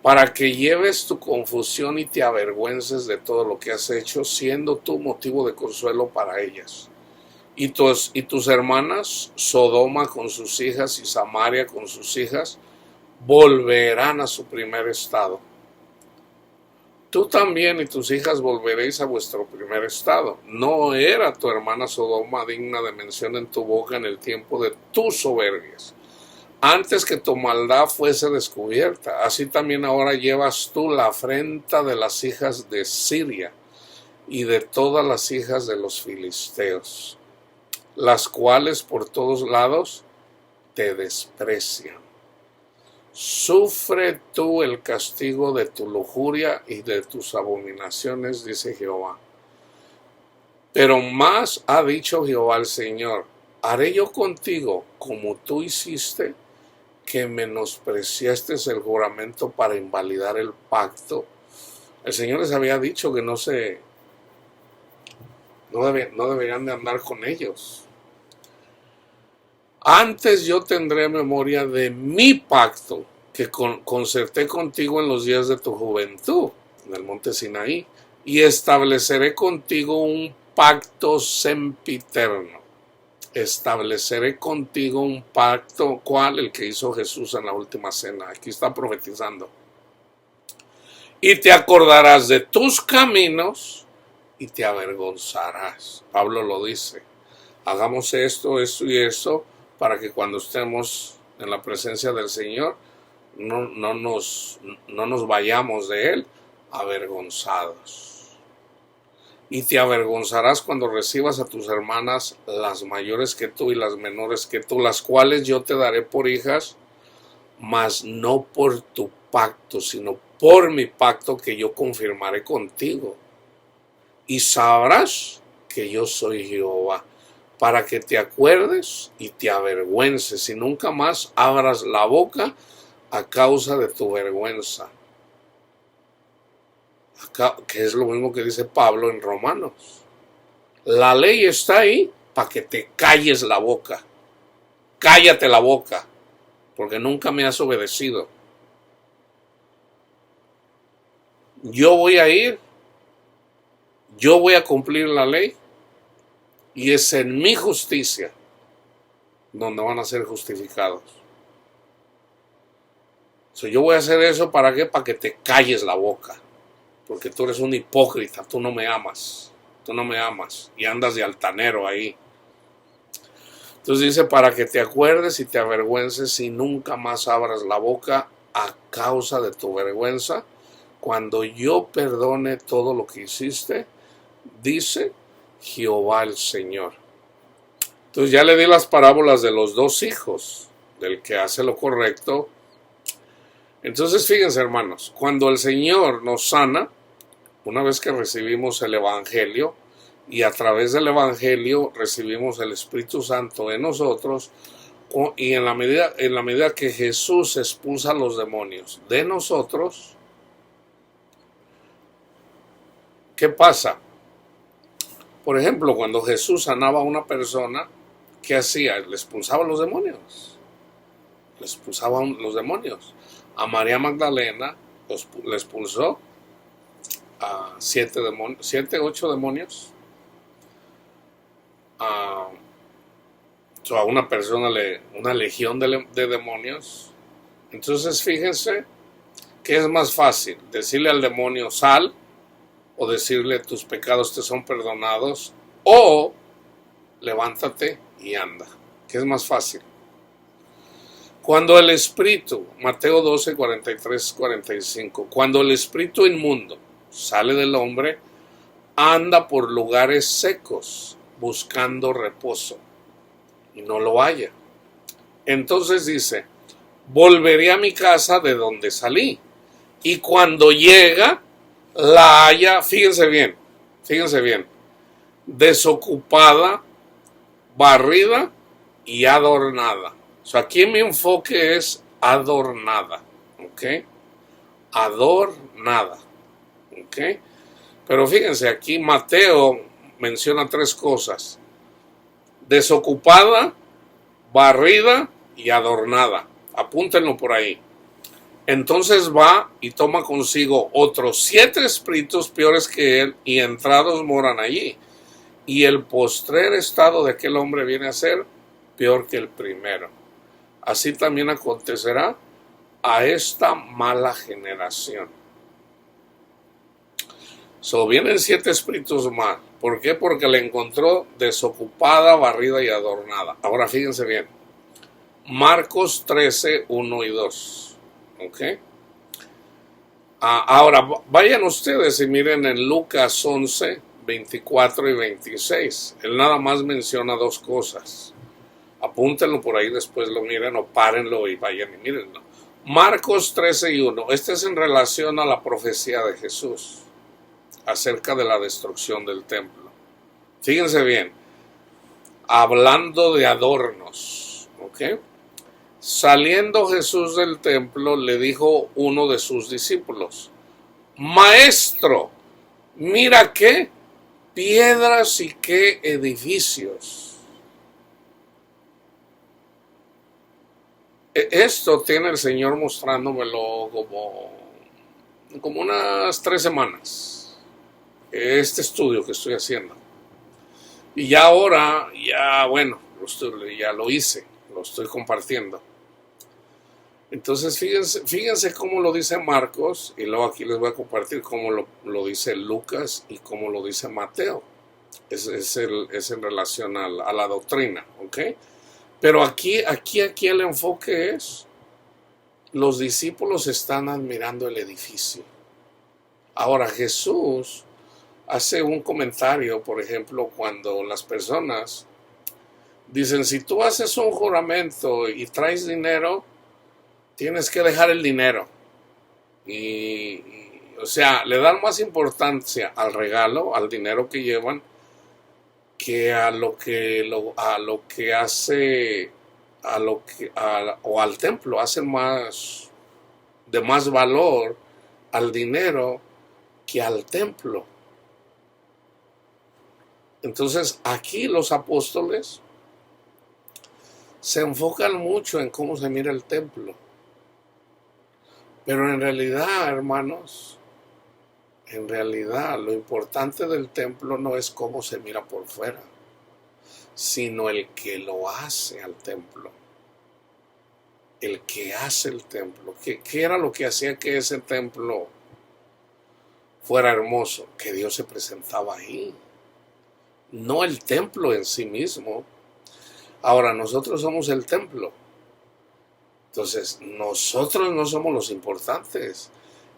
para que lleves tu confusión y te avergüences de todo lo que has hecho, siendo tú motivo de consuelo para ellas. Y tus hermanas, Sodoma con sus hijas y Samaria con sus hijas, volverán a su primer estado. Tú también y tus hijas volveréis a vuestro primer estado. No era tu hermana Sodoma digna de mención en tu boca en el tiempo de tus soberbias, antes que tu maldad fuese descubierta. Así también ahora llevas tú la afrenta de las hijas de Siria y de todas las hijas de los filisteos, las cuales por todos lados te desprecian. Sufre tú el castigo de tu lujuria y de tus abominaciones, dice Jehová. Pero más ha dicho Jehová el Señor: haré yo contigo como tú hiciste, que menospreciaste el juramento para invalidar el pacto. El Señor les había dicho que no deberían de andar con ellos. Antes yo tendré memoria de mi pacto que concerté contigo en los días de tu juventud, en el monte Sinaí, y estableceré contigo un pacto sempiterno. Estableceré contigo un pacto, ¿cuál? El que hizo Jesús en la última cena. Aquí está profetizando. Y te acordarás de tus caminos y te avergonzarás. Pablo lo dice. Hagamos esto y esto, para que cuando estemos en la presencia del Señor no nos vayamos de Él avergonzados. Y te avergonzarás cuando recibas a tus hermanas, las mayores que tú y las menores que tú, las cuales yo te daré por hijas, mas no por tu pacto, sino por mi pacto que yo confirmaré contigo. Y sabrás que yo soy Jehová, para que te acuerdes y te avergüences y nunca más abras la boca a causa de tu vergüenza. Que es lo mismo que dice Pablo en Romanos. La ley está ahí para que te calles la boca. Cállate la boca, porque nunca me has obedecido. yo voy a ir, yo voy a cumplir la ley y es en mi justicia donde van a ser justificados. Yo voy a hacer eso ¿para qué? Para que te calles la boca, porque tú eres un hipócrita, tú no me amas y andas de altanero ahí. Entonces dice, para que te acuerdes y te avergüences y nunca más abras la boca a causa de tu vergüenza, cuando yo perdone todo lo que hiciste, dice Jehová el Señor. Entonces ya le di las parábolas de los dos hijos, del que hace lo correcto. Entonces fíjense, hermanos, cuando el Señor nos sana, una vez que recibimos el Evangelio, y a través del Evangelio recibimos el Espíritu Santo en nosotros, y en la medida que Jesús expulsa a los demonios de nosotros, ¿qué pasa? Por ejemplo, cuando Jesús sanaba a una persona, ¿qué hacía? Le expulsaba a los demonios. Le expulsaba a los demonios. A María Magdalena le expulsó a 8 demonios. A una persona, una legión de demonios. Entonces fíjense que es más fácil decirle al demonio sal, o decirle tus pecados te son perdonados, o levántate y anda. ¿Qué es más fácil? Cuando el espíritu, Mateo 12, 43, 45, cuando el espíritu inmundo sale del hombre, anda por lugares secos buscando reposo y no lo halla. Entonces dice, volveré a mi casa de donde salí, y cuando llega la halla, fíjense bien, desocupada, barrida y adornada. Aquí mi enfoque es adornada, ¿ok? Adornada, ¿ok? Pero fíjense, aquí Mateo menciona 3 cosas: desocupada, barrida y adornada. Apúntenlo por ahí. Entonces va y toma consigo otros 7 espíritus peores que él, y entrados moran allí. Y el postrer estado de aquel hombre viene a ser peor que el primero. Así también acontecerá a esta mala generación. Vienen 7 espíritus más. ¿Por qué? Porque la encontró desocupada, barrida y adornada. Ahora fíjense bien. Marcos 13, 1 y 2. ¿Ok? Ahora vayan ustedes y miren en Lucas 11, 24 y 26. Él nada más menciona 2 cosas. Apúntenlo por ahí, después lo miren o párenlo y vayan y mírenlo. Marcos 13 y 1. Este es en relación a la profecía de Jesús acerca de la destrucción del templo. Fíjense bien, hablando de adornos, ¿ok? Saliendo Jesús del templo, le dijo uno de sus discípulos: Maestro, mira qué piedras y qué edificios. Esto tiene el Señor mostrándomelo como unas 3 semanas. Este estudio que estoy haciendo. Y ya ahora, bueno, ya lo hice, lo estoy compartiendo. Entonces fíjense cómo lo dice Marcos, y luego aquí les voy a compartir cómo lo dice Lucas y cómo lo dice Mateo. Es en relación a la doctrina, ¿ok? Pero aquí el enfoque es, los discípulos están admirando el edificio. Ahora Jesús hace un comentario, por ejemplo, cuando las personas dicen, si tú haces un juramento y traes dinero, tienes que dejar el dinero. O sea, le dan más importancia al regalo, al dinero que llevan, que o al templo. Hacen de más valor al dinero que al templo. Entonces aquí los apóstoles se enfocan mucho en cómo se mira el templo. Pero en realidad, hermanos, En realidad, lo importante del templo no es cómo se mira por fuera, sino el que lo hace al templo. El que hace el templo. ¿Qué era lo que hacía que ese templo fuera hermoso? Que Dios se presentaba ahí. No el templo en sí mismo. Ahora, nosotros somos el templo. Entonces, nosotros no somos los importantes.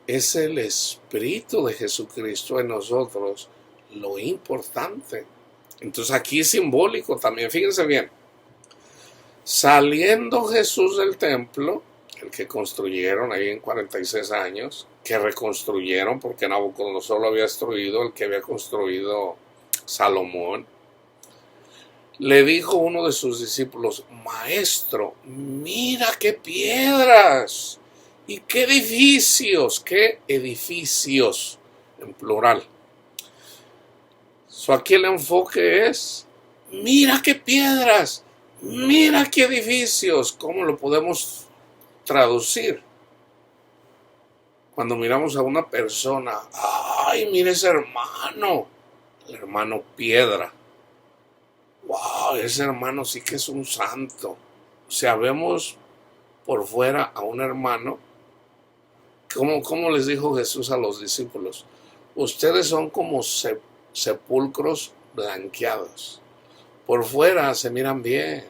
Es el Espíritu de Jesucristo en nosotros lo importante. Entonces aquí es simbólico también, fíjense bien. Saliendo Jesús del templo, el que construyeron ahí en 46 años, que reconstruyeron porque Nabucodonosor lo había destruido, el que había construido Salomón, le dijo uno de sus discípulos: Maestro, mira qué piedras y qué edificios en plural. Aquí el enfoque es: mira qué piedras, mira qué edificios. ¿Cómo lo podemos traducir? Cuando miramos a una persona, ay, mira ese hermano, el hermano piedra. Wow, ese hermano sí que es un santo. O sea, vemos por fuera a un hermano. ¿Cómo les dijo Jesús a los discípulos? Ustedes son como sepulcros blanqueados. Por fuera se miran bien,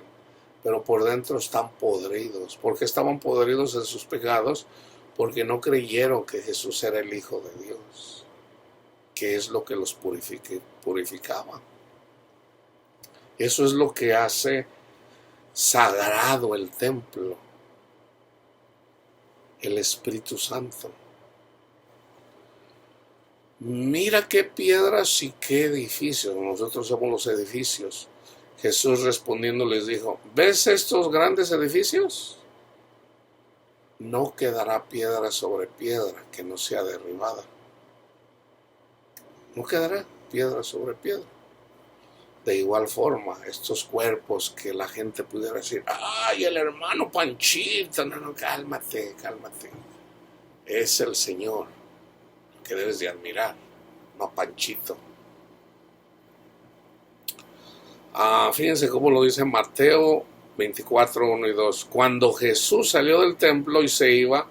pero por dentro están podridos. ¿Por qué estaban podridos en sus pecados? Porque no creyeron que Jesús era el Hijo de Dios, que es lo que los purificaba. Eso es lo que hace sagrado el templo, el Espíritu Santo. Mira qué piedras y qué edificios. Nosotros somos los edificios. Jesús respondiendo les dijo: ¿ves estos grandes edificios? No quedará piedra sobre piedra que no sea derribada. No quedará piedra sobre piedra. De igual forma, estos cuerpos que la gente pudiera decir: ¡ay, el hermano Panchito! No, cálmate. Es el Señor que debes de admirar, no Panchito. Fíjense cómo lo dice Mateo 24, 1 y 2. Cuando Jesús salió del templo y se iba,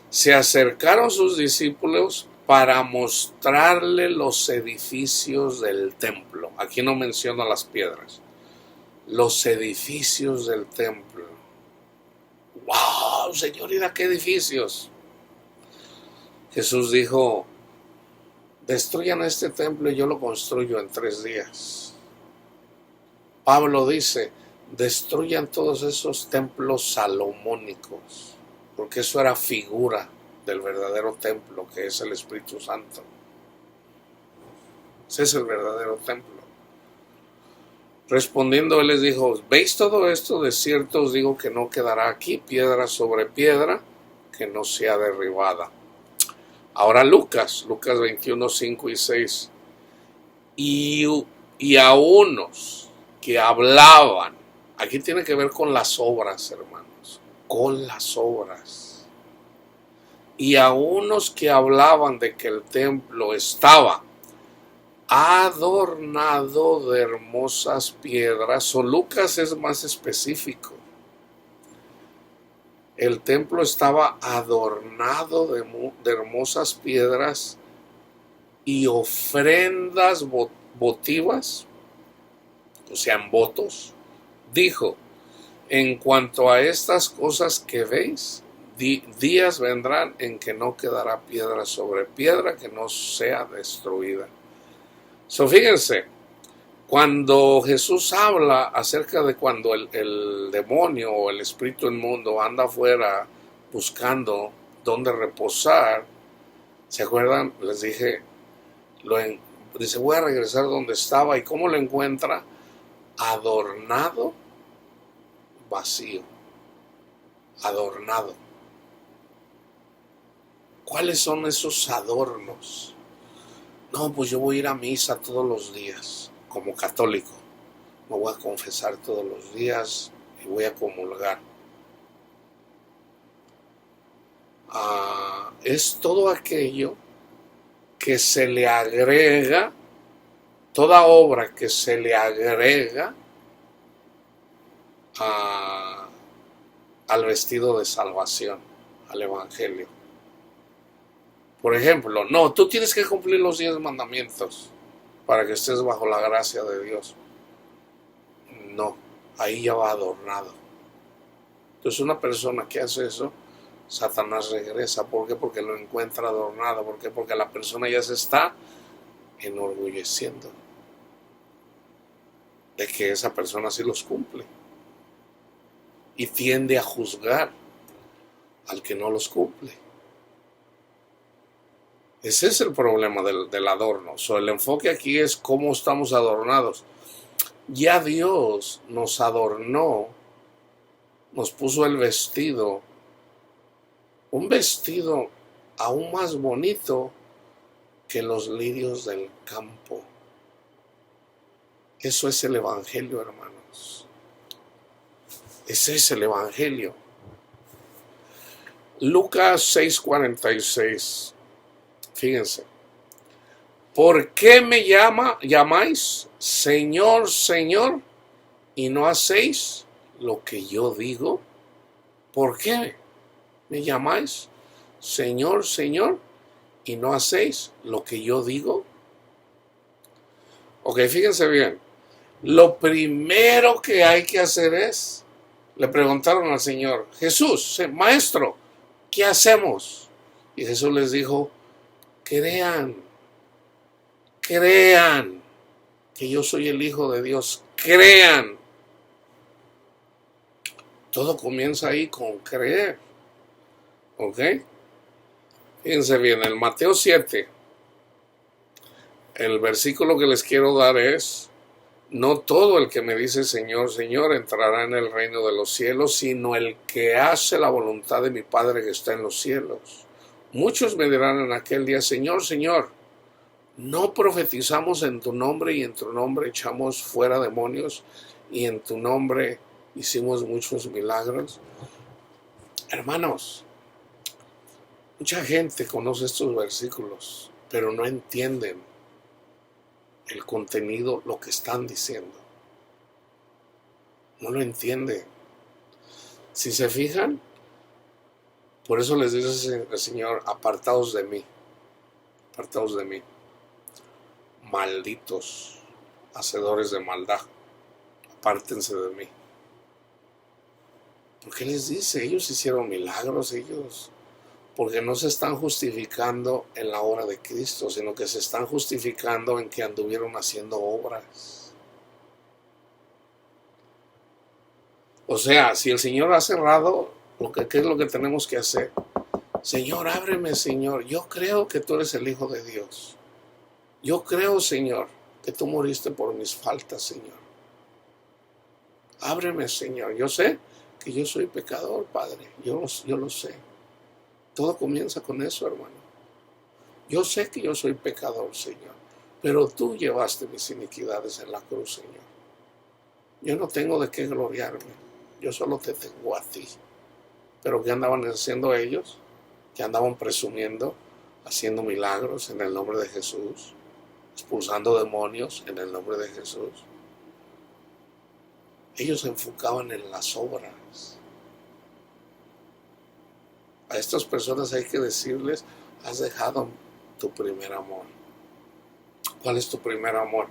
se acercaron sus discípulos para mostrarle los edificios del templo. Aquí no menciona las piedras. Los edificios del templo. ¡Wow, Señor! ¿Y qué edificios? Jesús dijo: destruyan este templo y yo lo construyo en 3 días. Pablo dice: destruyan todos esos templos salomónicos, porque eso era figura del verdadero templo, que es el Espíritu Santo. Ese es el verdadero templo. Respondiendo, él les dijo: ¿veis todo esto? De cierto os digo que no quedará aquí piedra sobre piedra que no sea derribada. Ahora Lucas 21, 5 y 6. Y a unos que hablaban, aquí tiene que ver con las obras, hermanos, con las obras. Y a unos que hablaban de que el templo estaba adornado de hermosas piedras, o Lucas es más específico. El templo estaba adornado de hermosas piedras y ofrendas votivas, o sea, en votos. Dijo: en cuanto a estas cosas que veis, días vendrán en que no quedará piedra sobre piedra que no sea destruida. Fíjense, cuando Jesús habla acerca de cuando el demonio o el espíritu inmundo anda afuera buscando dónde reposar, ¿se acuerdan? Les dije, dice: voy a regresar donde estaba. ¿Y cómo lo encuentra? Adornado, vacío, adornado. ¿Cuáles son esos adornos? No, pues yo voy a ir a misa todos los días, como católico. Me voy a confesar todos los días y voy a comulgar. Es todo aquello que se le agrega, toda obra que se le agrega al vestido de salvación, al evangelio. Por ejemplo, no, tú tienes que cumplir los 10 mandamientos para que estés bajo la gracia de Dios. No, ahí ya va adornado. Entonces una persona que hace eso, Satanás regresa. ¿Por qué? Porque lo encuentra adornado. ¿Por qué? Porque la persona ya se está enorgulleciendo de que esa persona sí los cumple. Y tiende a juzgar al que no los cumple. Ese es el problema del adorno. El enfoque aquí es cómo estamos adornados. Ya Dios nos adornó, nos puso el vestido, un vestido aún más bonito que los lirios del campo. Eso es el evangelio, hermanos. Ese es el evangelio. Lucas 6:46. Fíjense. ¿Por qué me llamáis Señor, Señor, y no hacéis lo que yo digo? ¿Por qué me llamáis Señor, Señor, y no hacéis lo que yo digo? Ok, fíjense bien. Lo primero que hay que hacer es, le preguntaron al Señor, Jesús, Maestro, ¿qué hacemos? Y Jesús les dijo, crean que yo soy el Hijo de Dios, crean. Todo comienza ahí con creer, ¿ok? Fíjense bien, en Mateo 7, el versículo que les quiero dar es, no todo el que me dice Señor, Señor entrará en el reino de los cielos, sino el que hace la voluntad de mi Padre que está en los cielos. Muchos me dirán en aquel día, Señor, Señor, ¿no profetizamos en tu nombre y en tu nombre echamos fuera demonios y en tu nombre hicimos muchos milagros? Hermanos, mucha gente conoce estos versículos, pero no entienden el contenido, lo que están diciendo. No lo entienden. Si se fijan, por eso les dice el Señor, apartaos de mí, malditos, hacedores de maldad, apártense de mí. ¿Por qué les dice? Ellos hicieron milagros, porque no se están justificando en la obra de Cristo, sino que se están justificando en que anduvieron haciendo obras. O sea, si el Señor ha cerrado, ¿qué es lo que tenemos que hacer? Señor, ábreme, Señor. Yo creo que tú eres el Hijo de Dios. Yo creo, Señor, que tú moriste por mis faltas, Señor. Ábreme, Señor. Yo sé que yo soy pecador, Padre. Yo lo sé. Todo comienza con eso, hermano. Yo sé que yo soy pecador, Señor, pero tú llevaste mis iniquidades en la cruz, Señor. Yo no tengo de qué gloriarme. Yo solo te tengo a ti. Pero ¿qué andaban haciendo ellos? Que andaban presumiendo, haciendo milagros en el nombre de Jesús, expulsando demonios en el nombre de Jesús. Ellos se enfocaban en las obras. A estas personas hay que decirles, has dejado tu primer amor. ¿Cuál es tu primer amor?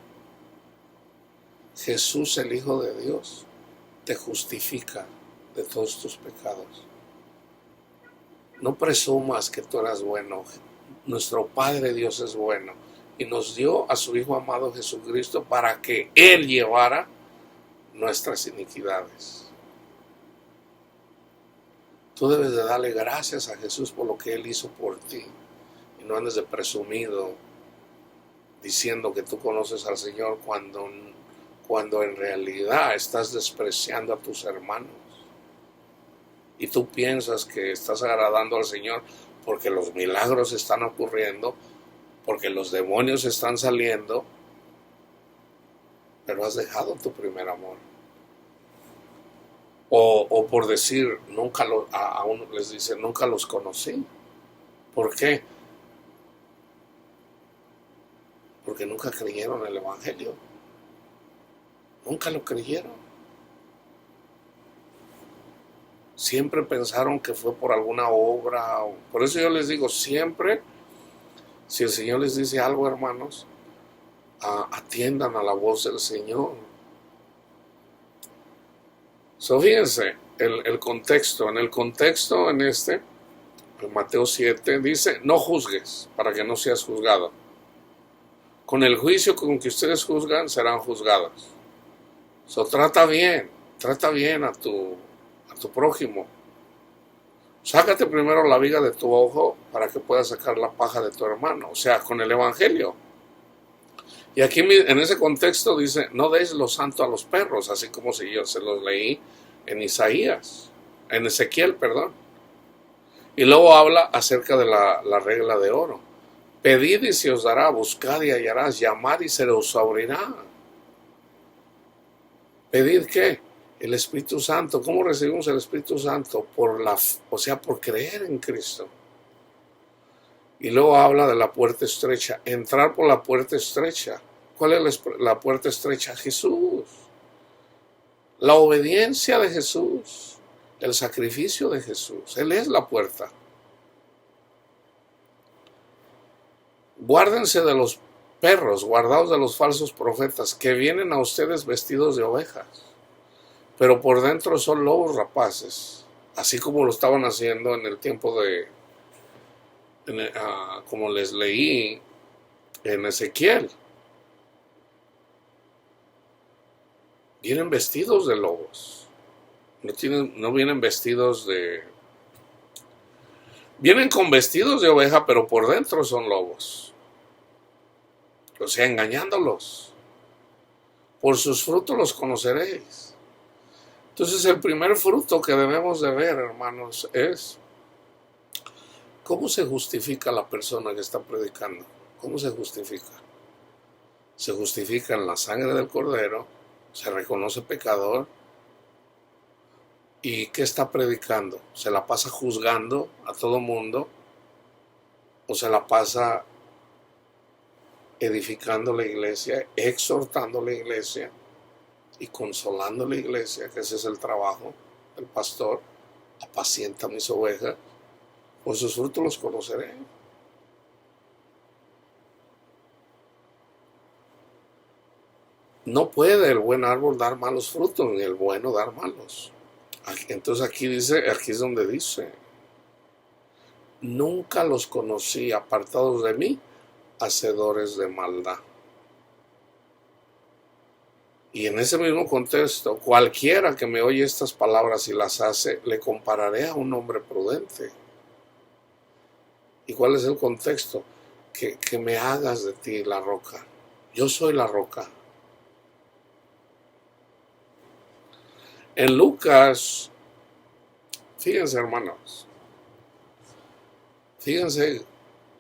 Jesús, el Hijo de Dios, te justifica de todos tus pecados. No presumas que tú eras bueno. Nuestro Padre Dios es bueno y nos dio a su Hijo amado Jesucristo para que Él llevara nuestras iniquidades. Tú debes de darle gracias a Jesús por lo que Él hizo por ti y no andes de presumido diciendo que tú conoces al Señor cuando en realidad estás despreciando a tus hermanos. Y tú piensas que estás agradando al Señor porque los milagros están ocurriendo, porque los demonios están saliendo, pero has dejado tu primer amor. O por decir, a uno les dice, nunca los conocí. ¿Por qué? Porque nunca creyeron el Evangelio. Nunca lo creyeron. Siempre pensaron que fue por alguna obra. Por eso yo les digo, siempre, si el Señor les dice algo, hermanos, atiendan a la voz del Señor. Fíjense, el contexto. En el contexto, en Mateo 7, dice, no juzgues para que no seas juzgado. Con el juicio con que ustedes juzgan, serán juzgados. Trata bien a tu prójimo. Sácate primero la viga de tu ojo para que puedas sacar la paja de tu hermano. O sea, con el Evangelio. Y aquí en ese contexto dice, no deis lo santo a los perros, así como si yo se los leí en Ezequiel, perdón. Y luego habla acerca de la regla de oro. Pedid y se os dará, buscad y hallarás, llamad y se os abrirá. ¿Pedid qué? El Espíritu Santo. ¿Cómo recibimos el Espíritu Santo? Por creer en Cristo. Y luego habla de la puerta estrecha. Entrar por la puerta estrecha. ¿Cuál es la puerta estrecha? Jesús. La obediencia de Jesús. El sacrificio de Jesús. Él es la puerta. Guárdense de los perros, guardaos de los falsos profetas, que vienen a ustedes vestidos de ovejas, pero por dentro son lobos rapaces, así como lo estaban haciendo en el tiempo como les leí en Ezequiel. Vienen vestidos de lobos, no vienen vestidos vienen con vestidos de oveja, pero por dentro son lobos. O sea, engañándolos. Por sus frutos los conoceréis. Entonces, el primer fruto que debemos de ver, hermanos, es cómo se justifica la persona que está predicando. ¿Cómo se justifica? Se justifica en la sangre del Cordero, se reconoce pecador. ¿Y qué está predicando? ¿Se la pasa juzgando a todo mundo? ¿O se la pasa edificando la iglesia, exhortando la iglesia y consolando la iglesia, que ese es el trabajo del pastor? Apacienta mis ovejas, por sus frutos los conoceré. No puede el buen árbol dar malos frutos, ni el bueno dar malos. Entonces aquí es donde dice, nunca los conocí, apartados de mí, hacedores de maldad. Y en ese mismo contexto, cualquiera que me oye estas palabras y las hace, le compararé a un hombre prudente. ¿Y cuál es el contexto? Que me hagas de ti la roca. Yo soy la roca. En Lucas, fíjense, hermanos, fíjense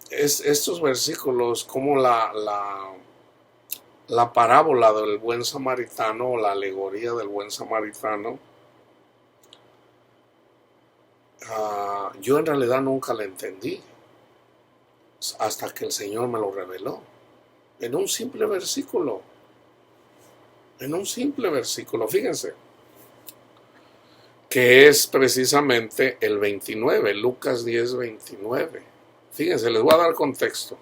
estos versículos, como la parábola del buen samaritano, o la alegoría del buen samaritano, yo en realidad nunca la entendí hasta que el Señor me lo reveló en un simple versículo. Fíjense, que es precisamente el 29, Lucas 10, 29. Fíjense, les voy a dar contexto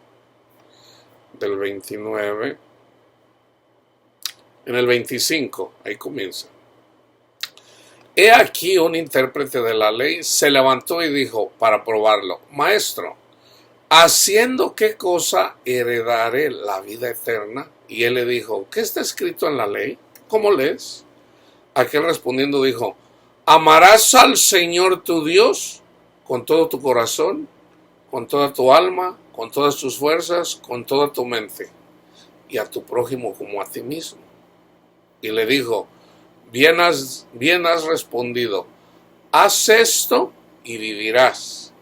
del 29. En el 25, ahí comienza. He aquí un intérprete de la ley se levantó y dijo, para probarlo, Maestro, ¿haciendo qué cosa heredaré la vida eterna? Y él le dijo, ¿qué está escrito en la ley? ¿Cómo lees? Aquel respondiendo dijo, amarás al Señor tu Dios con todo tu corazón, con toda tu alma, con todas tus fuerzas, con toda tu mente, y a tu prójimo como a ti mismo. Y le dijo, bien has respondido, haz esto y vivirás.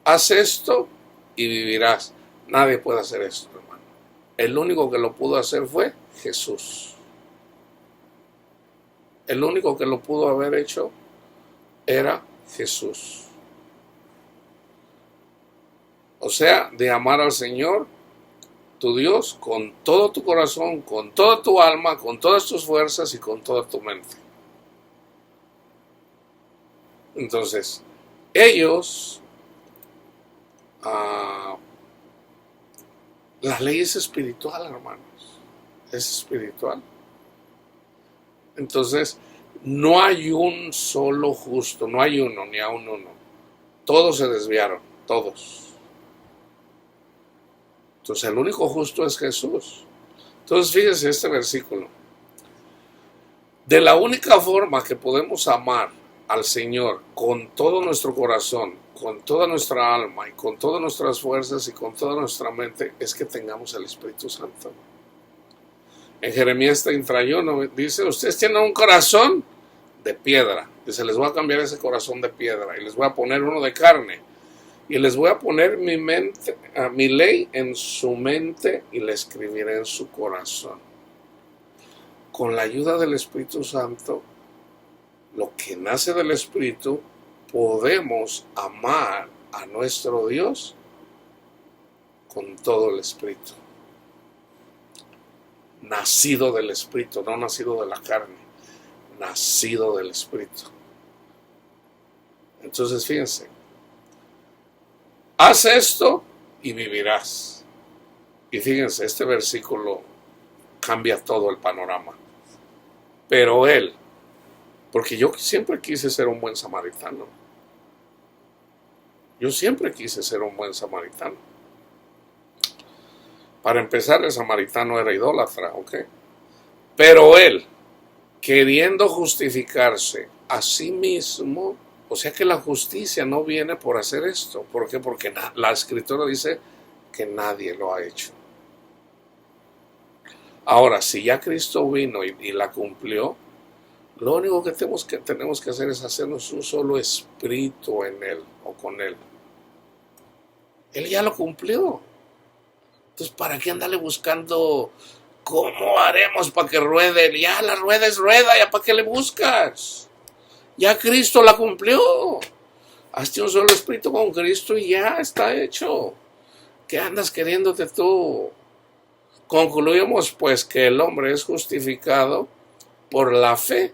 Haz esto y vivirás. Nadie puede hacer esto, hermano. El único que lo pudo hacer fue Jesús. El único que lo pudo haber hecho era Jesús. O sea, de amar al Señor tu Dios con todo tu corazón, con toda tu alma, con todas tus fuerzas y con toda tu mente. Entonces, ellos, la ley es espiritual, hermanos, es espiritual. Entonces, no hay un solo justo, no hay uno, ni aun uno. Todos se desviaron, todos. Entonces, el único justo es Jesús. Entonces, fíjense este versículo. De la única forma que podemos amar al Señor con todo nuestro corazón, con toda nuestra alma y con todas nuestras fuerzas y con toda nuestra mente es que tengamos el Espíritu Santo. En Jeremías 31 dice, ustedes tienen un corazón de piedra. Dice, les voy a cambiar ese corazón de piedra y les voy a poner uno de carne. Y les voy a poner mi ley en su mente y la escribiré en su corazón. Con la ayuda del Espíritu Santo, lo que nace del Espíritu, podemos amar a nuestro Dios con todo el Espíritu. Nacido del Espíritu, no nacido de la carne, nacido del Espíritu. Entonces, fíjense, haz esto y vivirás. Y fíjense, este versículo cambia todo el panorama. Pero él, porque yo siempre quise ser un buen samaritano. Yo siempre quise ser un buen samaritano. Para empezar, el samaritano era idólatra, ¿ok? Pero él, queriendo justificarse a sí mismo, o sea que la justicia no viene por hacer esto. ¿Por qué? Porque la Escritura dice que nadie lo ha hecho. Ahora, si ya Cristo vino y la cumplió, lo único que tenemos que hacer es hacernos un solo espíritu en Él o con Él. Él ya lo cumplió. Entonces, ¿para qué andarle buscando cómo haremos para que ruede? Ya la rueda es rueda, ¿ya para qué le buscas? Ya Cristo la cumplió. Hazte un solo espíritu con Cristo y ya está hecho. ¿Qué andas queriéndote tú? Concluimos pues que el hombre es justificado por la fe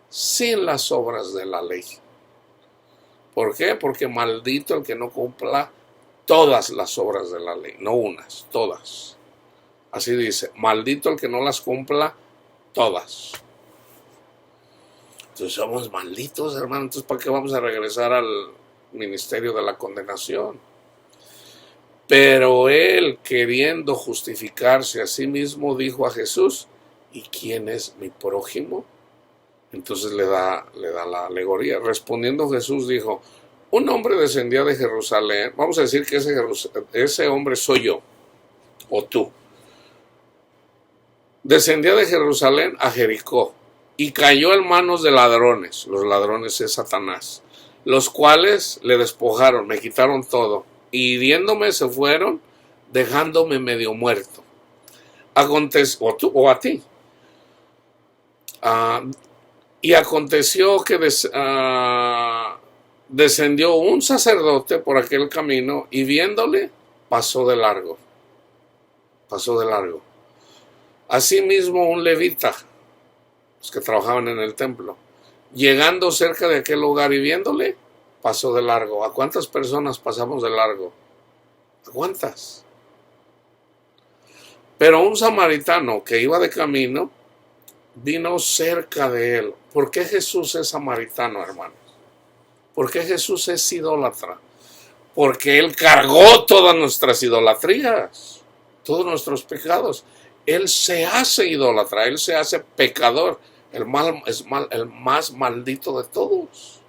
sin las obras de la ley. ¿Por qué? Porque maldito el que no cumpla todas las obras de la ley, no unas, todas. Así dice, maldito el que no las cumpla todas. Entonces somos malditos, hermano. Entonces, ¿para qué vamos a regresar al ministerio de la condenación? Pero él, queriendo justificarse a sí mismo, dijo a Jesús, ¿y quién es mi prójimo? Entonces le da la alegoría. Respondiendo Jesús dijo, un hombre descendía de Jerusalén. Vamos a decir que ese hombre soy yo, o tú. Descendía de Jerusalén a Jericó y cayó en manos de ladrones. Los ladrones es Satanás, los cuales le despojaron, me quitaron todo. Y hiriéndome se fueron, dejándome medio muerto. O a ti. Y aconteció que descendió un sacerdote por aquel camino y viéndole, pasó de largo. Pasó de largo. Asimismo un levita, los que trabajaban en el templo, llegando cerca de aquel lugar y viéndole, pasó de largo. ¿A cuántas personas pasamos de largo? ¿A cuántas? Pero un samaritano que iba de camino vino cerca de él. ¿Por qué Jesús es samaritano, hermanos? ¿Por qué Jesús es idólatra? Porque Él cargó todas nuestras idolatrías, todos nuestros pecados. Él se hace idólatra, Él se hace pecador, el más maldito de todos.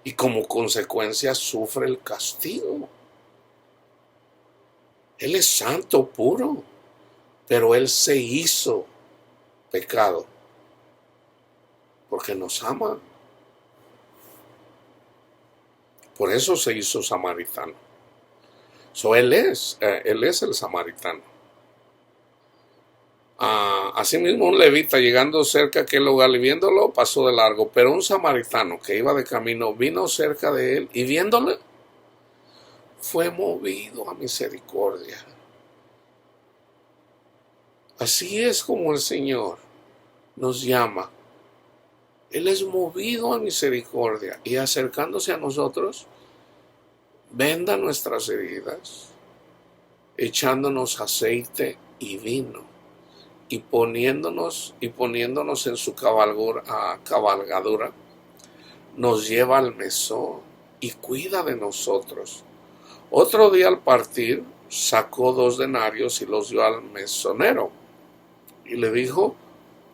Y como consecuencia sufre el castigo. Él es santo, puro, pero Él se hizo pecado porque nos ama. Por eso se hizo samaritano. Él es el samaritano. Asimismo un levita llegando cerca a aquel lugar y viéndolo pasó de largo, pero un samaritano que iba de camino vino cerca de él y viéndole fue movido a misericordia Así es como el Señor nos llama. Él es movido a misericordia y acercándose a nosotros, venda nuestras heridas, echándonos aceite y vino y poniéndonos en su cabalgadura, nos lleva al mesón y cuida de nosotros. Otro día al partir sacó 2 denarios y los dio al mesonero y le dijo: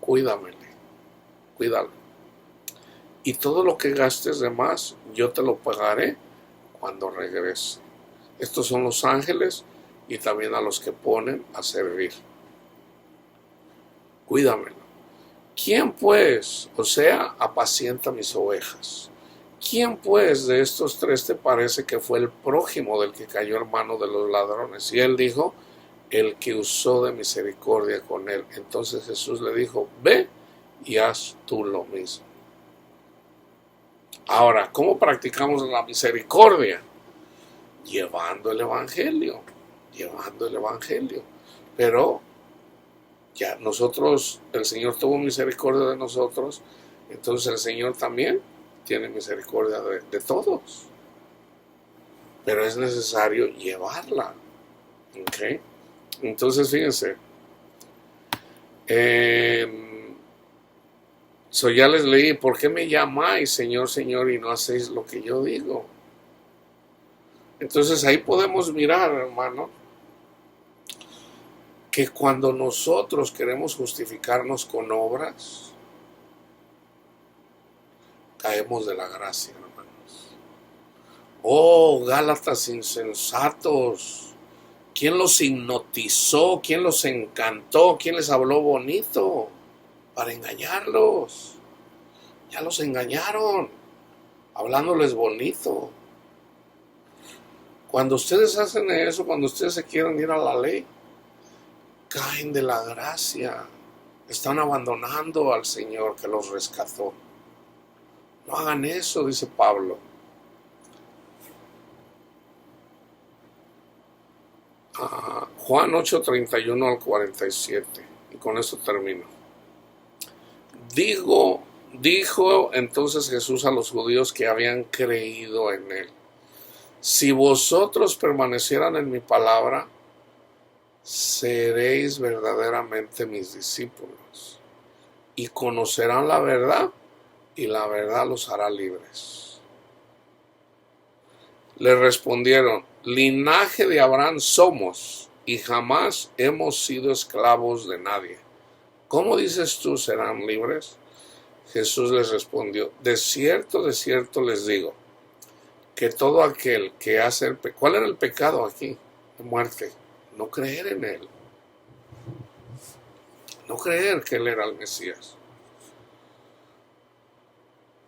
cuídalo, y todo lo que gastes de más yo te lo pagaré cuando regrese. Estos son los ángeles y también a los que ponen a servir. Cuídamelo. ¿Quién pues, apacienta mis ovejas? ¿Quién pues de estos 3 te parece que fue el prójimo del que cayó en mano de los ladrones? Y él dijo: el que usó de misericordia con él. Entonces Jesús le dijo: ve y haz tú lo mismo. Ahora, ¿cómo practicamos la misericordia? Llevando el Evangelio. Pero ya nosotros, el Señor tuvo misericordia de nosotros, entonces el Señor también tiene misericordia de todos. Pero es necesario llevarla. ¿Ok? Entonces, fíjense. Ya les leí: ¿por qué me llamáis Señor, Señor, y no hacéis lo que yo digo? Entonces ahí podemos mirar, hermano, que cuando nosotros queremos justificarnos con obras, caemos de la gracia, hermanos. Oh, Gálatas insensatos, ¿quién los hipnotizó? ¿Quién los encantó? ¿Quién les habló bonito para engañarlos? Ya los engañaron, hablándoles bonito. Cuando ustedes hacen eso, cuando ustedes se quieren ir a la ley, caen de la gracia. Están abandonando al Señor que los rescató. No hagan eso, dice Pablo. Juan 8:31 al 47. Y con esto termino. Dijo entonces Jesús a los judíos que habían creído en él: si vosotros permanecieran en mi palabra, seréis verdaderamente mis discípulos, y conocerán la verdad, y la verdad los hará libres. Le respondieron: linaje de Abraham somos, y jamás hemos sido esclavos de nadie. ¿Cómo dices tú serán libres? Jesús les respondió: de cierto les digo, que todo aquel que hace el pecado... ¿Cuál era el pecado aquí? Muerte. No creer en él. No creer que él era el Mesías.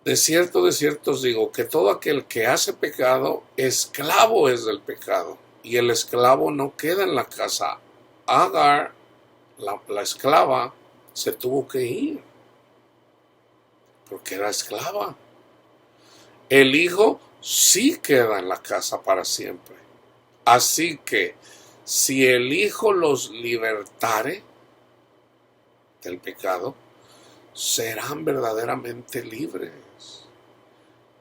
De cierto os digo, que todo aquel que hace pecado, esclavo es del pecado. Y el esclavo no queda en la casa. Agar, la esclava, se tuvo que ir, porque era esclava. El hijo sí queda en la casa para siempre. Así que, si el Hijo los libertare del pecado, serán verdaderamente libres.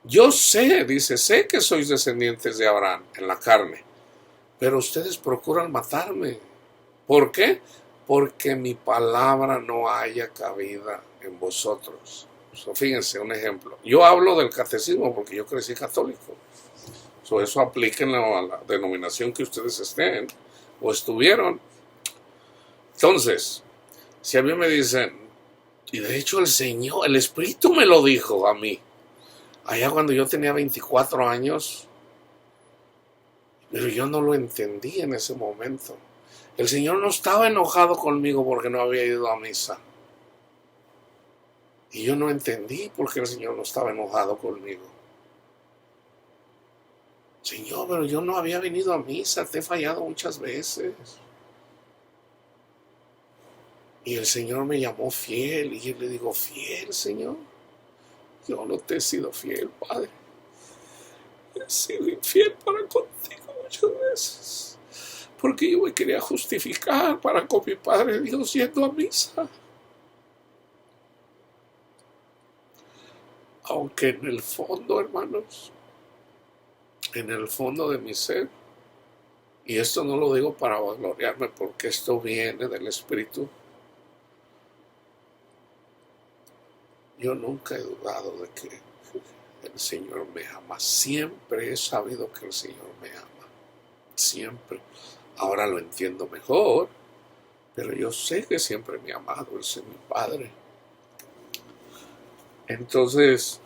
Yo sé que sois descendientes de Abraham en la carne, pero ustedes procuran matarme. ¿Por qué? Porque mi palabra no haya cabida en vosotros. Fíjense un ejemplo. Yo hablo del catecismo porque yo crecí católico. Eso aplíquenlo a la denominación que ustedes estén o estuvieron. Entonces, si a mí me dicen, y de hecho el Espíritu me lo dijo a mí, allá cuando yo tenía 24 años, pero yo no lo entendí en ese momento. El Señor no estaba enojado conmigo porque no había ido a misa. Y yo no entendí por qué el Señor no estaba enojado conmigo. Señor, pero yo no había venido a misa, te he fallado muchas veces. Y el Señor me llamó fiel, y yo le digo: fiel, Señor. Yo no te he sido fiel, Padre. He sido infiel para contigo muchas veces. porque yo me quería justificar para con mi Padre Dios yendo a misa. Aunque en el fondo, hermanos, en el fondo de mi ser, y esto no lo digo para vangloriarme, porque esto viene del Espíritu, yo nunca he dudado de que el Señor me ama. Siempre he sabido que el Señor me ama. Siempre. Ahora lo entiendo mejor, pero yo sé que siempre me ha amado. Él es mi Padre. Entonces,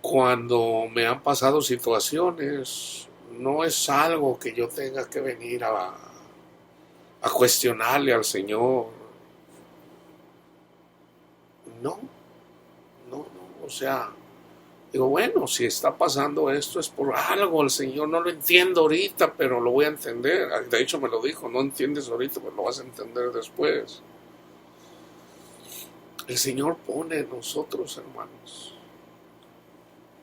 cuando me han pasado situaciones, no es algo que yo tenga que venir a cuestionarle al Señor. No, no. O sea, digo, bueno, si está pasando esto es por algo. El Señor no lo entiendo ahorita, pero lo voy a entender. De hecho me lo dijo, no entiendes ahorita, pero lo vas a entender después. El Señor pone en nosotros, hermanos,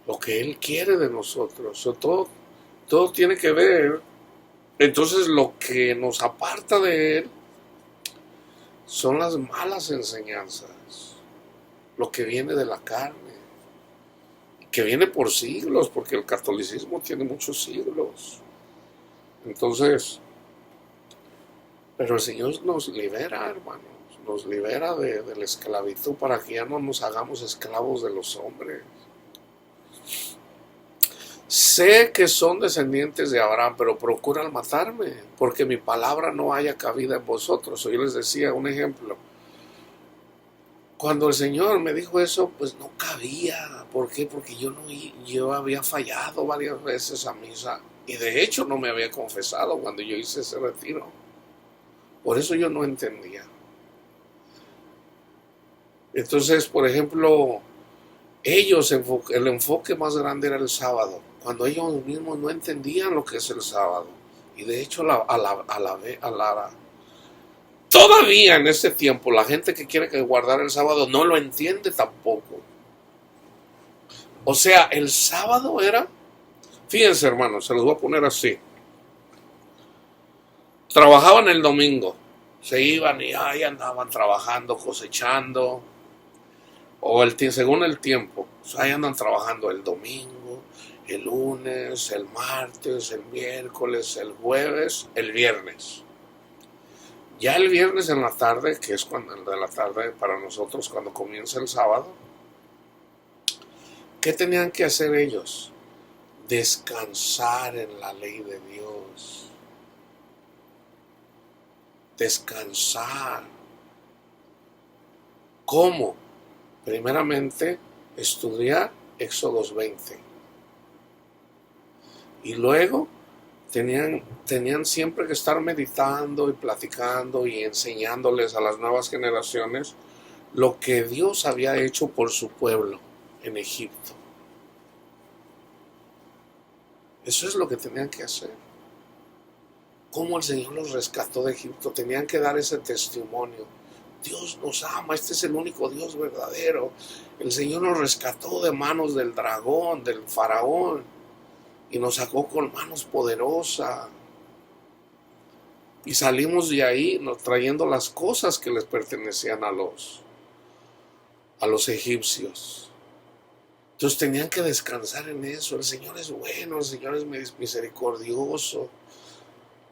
lo que Él quiere de nosotros. Todo tiene que ver. Entonces lo que nos aparta de Él son las malas enseñanzas, lo que viene de la carne, que viene por siglos, porque el catolicismo tiene muchos siglos. Entonces, pero el Señor nos libera, hermanos, nos libera de la esclavitud para que ya no nos hagamos esclavos de los hombres. Sé que son descendientes de Abraham, pero procuran matarme, porque mi palabra no haya cabida en vosotros. O yo les decía un ejemplo. Cuando el Señor me dijo eso, pues no cabía. ¿Por qué? Porque yo había fallado varias veces a misa. Y de hecho no me había confesado cuando yo hice ese retiro. Por eso yo no entendía. Entonces, por ejemplo, el enfoque más grande era el sábado. Cuando ellos mismos no entendían lo que es el sábado. Y de hecho, todavía en este tiempo, la gente que quiere guardar el sábado no lo entiende tampoco. O sea, el sábado era, fíjense hermanos, se los voy a poner así. Trabajaban el domingo, se iban y ahí andaban trabajando, cosechando, según el tiempo, ahí andan trabajando el domingo, el lunes, el martes, el miércoles, el jueves, el viernes. Ya el viernes en la tarde, que es cuando de la tarde para nosotros cuando comienza el sábado, ¿qué tenían que hacer ellos? Descansar en la ley de Dios. Descansar. ¿Cómo? Primeramente, estudiar Éxodos 20. Y luego tenían siempre que estar meditando y platicando y enseñándoles a las nuevas generaciones lo que Dios había hecho por su pueblo en Egipto. Eso es lo que tenían que hacer. Cómo el Señor los rescató de Egipto. Tenían que dar ese testimonio. Dios nos ama, este es el único Dios verdadero. El Señor nos rescató de manos del dragón, del faraón, y nos sacó con manos poderosas. Y salimos de ahí trayendo las cosas que les pertenecían a los egipcios. Entonces tenían que descansar en eso. El Señor es bueno, el Señor es misericordioso.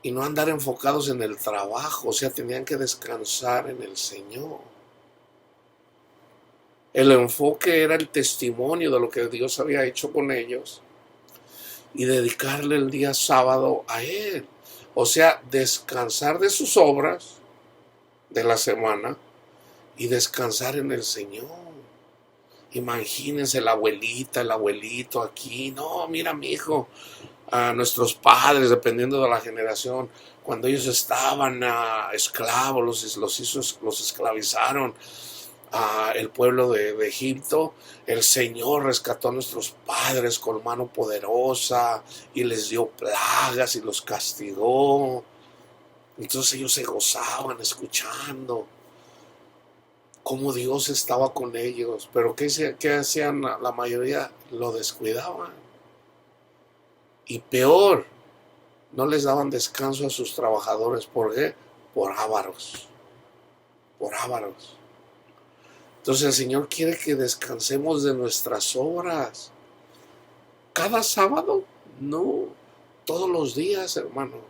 Y no andar enfocados en el trabajo. O sea, tenían que descansar en el Señor. El enfoque era el testimonio de lo que Dios había hecho con ellos. Y dedicarle el día sábado a Él. O sea, descansar de sus obras de la semana y descansar en el Señor. Imagínense la abuelita, el abuelito aquí. No, mira mi hijo, a nuestros padres, dependiendo de la generación, cuando ellos estaban esclavos, los esclavizaron el pueblo de Egipto, el Señor rescató a nuestros padres con mano poderosa y les dio plagas y los castigó. Entonces ellos se gozaban escuchando cómo Dios estaba con ellos. Pero ¿qué hacían la mayoría? Lo descuidaban. Y peor, no les daban descanso a sus trabajadores. ¿Por qué? Por ávaros, por ávaros. Entonces el Señor quiere que descansemos de nuestras obras. ¿Cada sábado? No, todos los días, hermanos.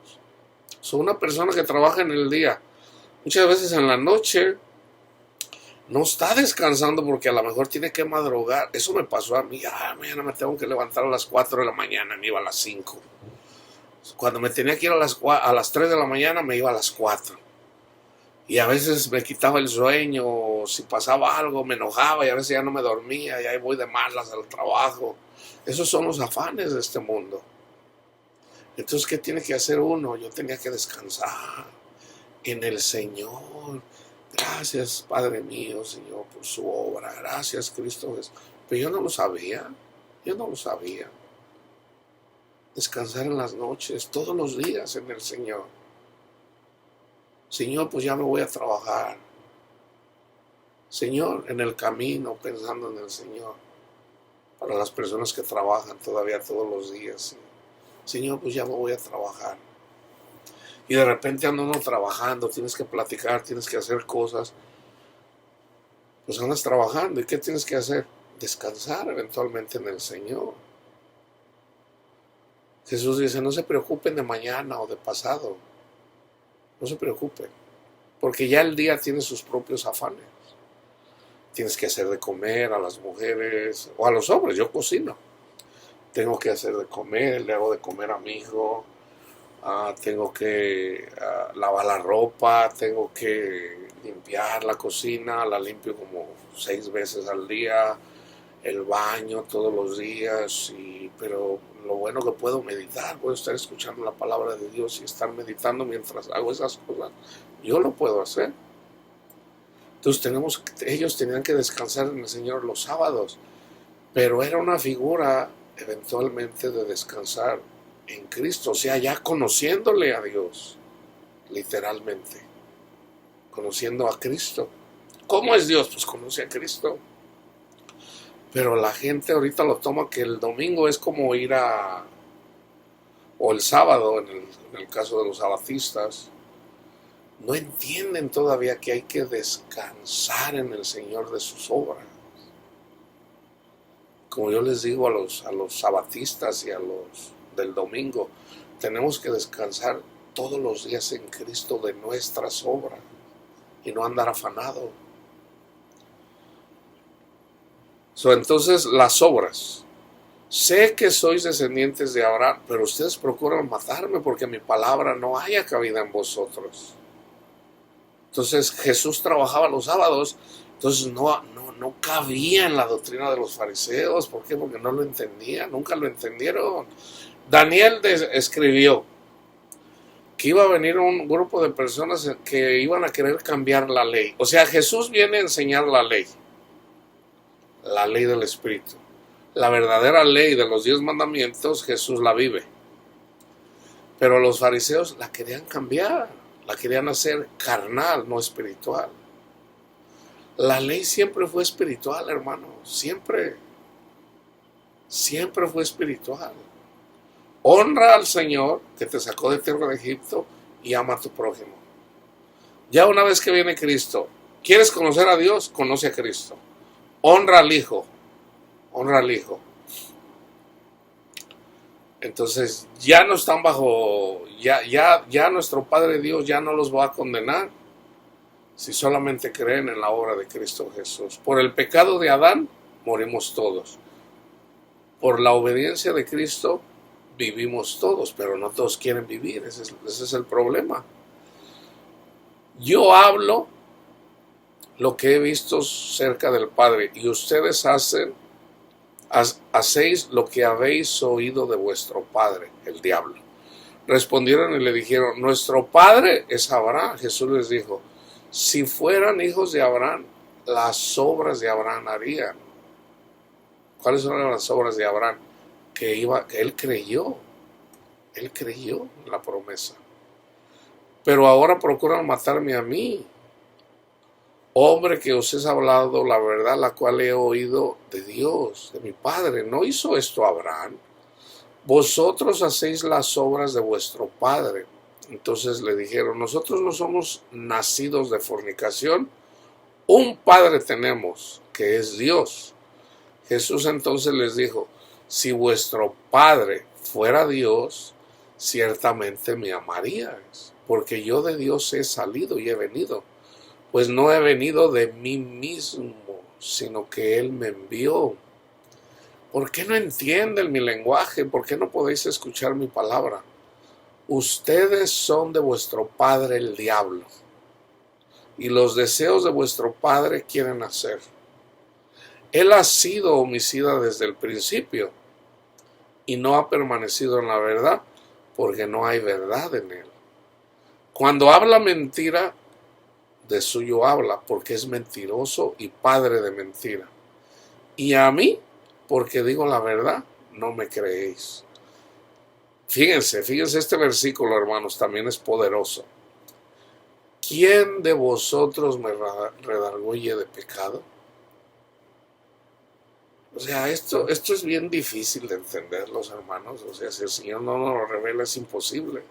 Soy una persona que trabaja en el día. Muchas veces en la noche no está descansando porque a lo mejor tiene que madrugar. Eso me pasó a mí. Mañana me tengo que levantar a las 4 de la mañana, me iba a las 5. Cuando me tenía que ir a las 3 de la mañana, me iba a las 4. Y a veces me quitaba el sueño, si pasaba algo me enojaba y a veces ya no me dormía y ahí voy de malas al trabajo. Esos son los afanes de este mundo. Entonces, ¿qué tiene que hacer uno? Yo tenía que descansar en el Señor. Gracias, Padre mío, Señor, por su obra. Gracias, Cristo Jesús. Pero yo no lo sabía. Yo no lo sabía. Descansar en las noches, todos los días en el Señor. Señor, pues ya me voy a trabajar. Señor, en el camino, pensando en el Señor. Para las personas que trabajan todavía todos los días. Señor, pues ya me voy a trabajar. Y de repente ando uno trabajando, tienes que platicar, tienes que hacer cosas. Pues andas trabajando, ¿y qué tienes que hacer? Descansar eventualmente en el Señor. Jesús dice, no se preocupen de mañana o de pasado. No se preocupen, porque ya el día tiene sus propios afanes. Tienes que hacer de comer a las mujeres o a los hombres. Yo cocino. Tengo que hacer de comer, le hago de comer a mi hijo. Tengo que lavar la ropa, tengo que limpiar la cocina, la limpio como 6 veces al día, el baño todos los días, pero lo bueno que puedo meditar, puedo estar escuchando la palabra de Dios y estar meditando mientras hago esas cosas, yo lo puedo hacer. Entonces ellos tenían que descansar en el Señor los sábados, pero era una figura eventualmente de descansar en Cristo, o sea, ya conociéndole a Dios, literalmente, conociendo a Cristo. ¿Cómo es Dios? Pues conoce a Cristo. Pero la gente ahorita lo toma que el domingo es como o el sábado, en el caso de los sabatistas, no entienden todavía que hay que descansar en el Señor de sus obras. Como yo les digo a los sabatistas y a los del domingo, tenemos que descansar todos los días en Cristo de nuestras obras y no andar afanado. Entonces, las obras. Sé que sois descendientes de Abraham, pero ustedes procuran matarme porque mi palabra no haya cabida en vosotros. Entonces, Jesús trabajaba los sábados, entonces no cabía en la doctrina de los fariseos. ¿Por qué? Porque no lo entendían, nunca lo entendieron. Daniel escribió que iba a venir un grupo de personas que iban a querer cambiar la ley. O sea, Jesús viene a enseñar la ley del Espíritu. La verdadera ley de los 10 mandamientos, Jesús la vive. Pero los fariseos la querían cambiar, la querían hacer carnal, no espiritual. La ley siempre fue espiritual, hermano, siempre fue espiritual. Honra al Señor que te sacó de tierra de Egipto y ama a tu prójimo. Ya una vez que viene Cristo, ¿quieres conocer a Dios? Conoce a Cristo. Honra al Hijo. Honra al Hijo. Entonces ya no están ya nuestro Padre Dios ya no los va a condenar si solamente creen en la obra de Cristo Jesús. Por el pecado de Adán morimos todos. Por la obediencia de Cristo vivimos todos, pero no todos quieren vivir. Ese es el problema. Yo hablo lo que he visto cerca del Padre, y ustedes hacéis lo que habéis oído de vuestro padre, el diablo. Respondieron y le dijeron, nuestro padre es Abraham. Jesús les dijo, si fueran hijos de Abraham, las obras de Abraham harían. ¿Cuáles son las obras de Abraham? Que él creyó en la promesa. Pero ahora procuran matarme a mí, hombre que os he hablado la verdad, la cual he oído de Dios, de mi Padre. ¿No hizo esto Abraham vosotros hacéis las obras de vuestro padre. Entonces le dijeron, nosotros no somos nacidos de fornicación, un padre tenemos, que es Dios. Jesús entonces les dijo, si vuestro padre fuera Dios, ciertamente me amaríais, porque yo de Dios he salido y he venido, pues no he venido de mí mismo, sino que Él me envió. ¿Por qué no entienden mi lenguaje? ¿Por qué no podéis escuchar mi palabra? Ustedes son de vuestro padre el diablo, y los deseos de vuestro padre quieren hacer. Él ha sido homicida desde el principio, y no ha permanecido en la verdad, porque no hay verdad en él. Cuando habla mentira, de suyo habla, porque es mentiroso y padre de mentira. Y a mí, porque digo la verdad, no me creéis. Fíjense, este versículo, hermanos, también es poderoso. ¿Quién de vosotros me redarguye de pecado? O sea, esto es bien difícil de entender, los hermanos. O sea, si el Señor no nos lo revela, es imposible.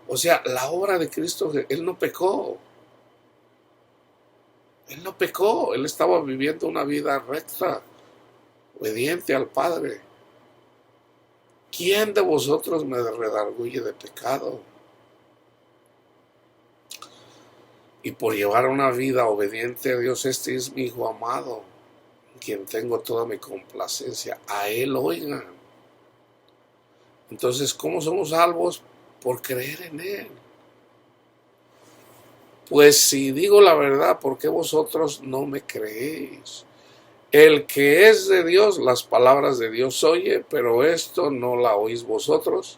O sea, la obra de Cristo, Él no pecó. Él no pecó. Él estaba viviendo una vida recta, obediente al Padre. ¿Quién de vosotros me redarguye de pecado? Y por llevar una vida obediente a Dios, este es mi Hijo amado, en quien tengo toda mi complacencia. A Él oigan. Entonces, ¿cómo somos salvos? Por creer en Él. Pues si digo la verdad, ¿por qué vosotros no me creéis? El que es de Dios, las palabras de Dios oye, pero esto no la oís vosotros,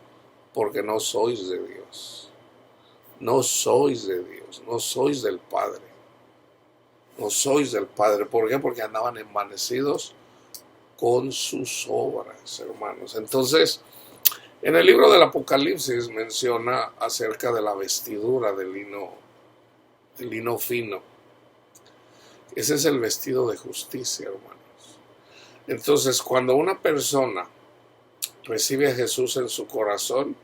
porque no sois de Dios. No sois de Dios, no sois del Padre. No sois del Padre. ¿Por qué? Porque andaban envanecidos con sus obras, hermanos. Entonces, en el libro del Apocalipsis menciona acerca de la vestidura de lino fino. Ese es el vestido de justicia, hermanos. Entonces, cuando una persona recibe a Jesús en su corazón,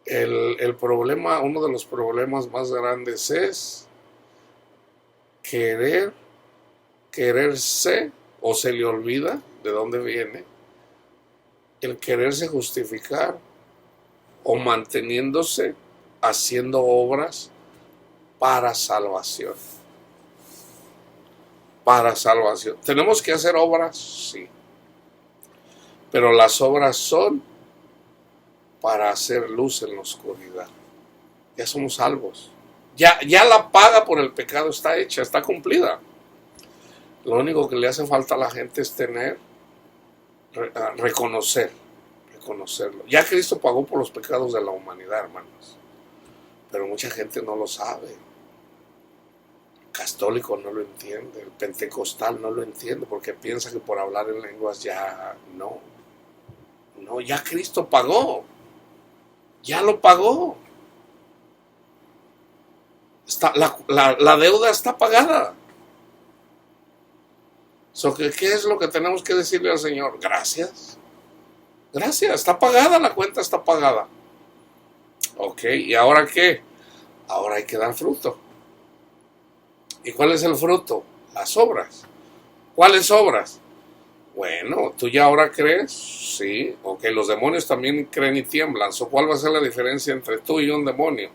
el problema, uno de los problemas más grandes es quererse, o se le olvida de dónde viene, el quererse justificar o manteniéndose haciendo obras para salvación. Para salvación. ¿Tenemos que hacer obras? Sí. Pero las obras son para hacer luz en la oscuridad. Ya somos salvos. Ya la paga por el pecado está hecha, está cumplida. Lo único que le hace falta a la gente es reconocerlo. Ya Cristo pagó por los pecados de la humanidad, hermanos. Pero mucha gente no lo sabe. El católico no lo entiende, el pentecostal no lo entiende, porque piensa que por hablar en lenguas ya no. No, ya Cristo pagó. Ya lo pagó. La deuda está pagada. ¿Qué es lo que tenemos que decirle al Señor? Gracias. Gracias, está pagada, la cuenta está pagada. Ok, ¿y ahora qué? Ahora hay que dar fruto. ¿Y cuál es el fruto? Las obras. ¿Cuáles obras? Bueno, ¿tú ya ahora crees? Sí. Ok, los demonios también creen y tiemblan. ¿Cuál va a ser la diferencia entre tú y un demonio?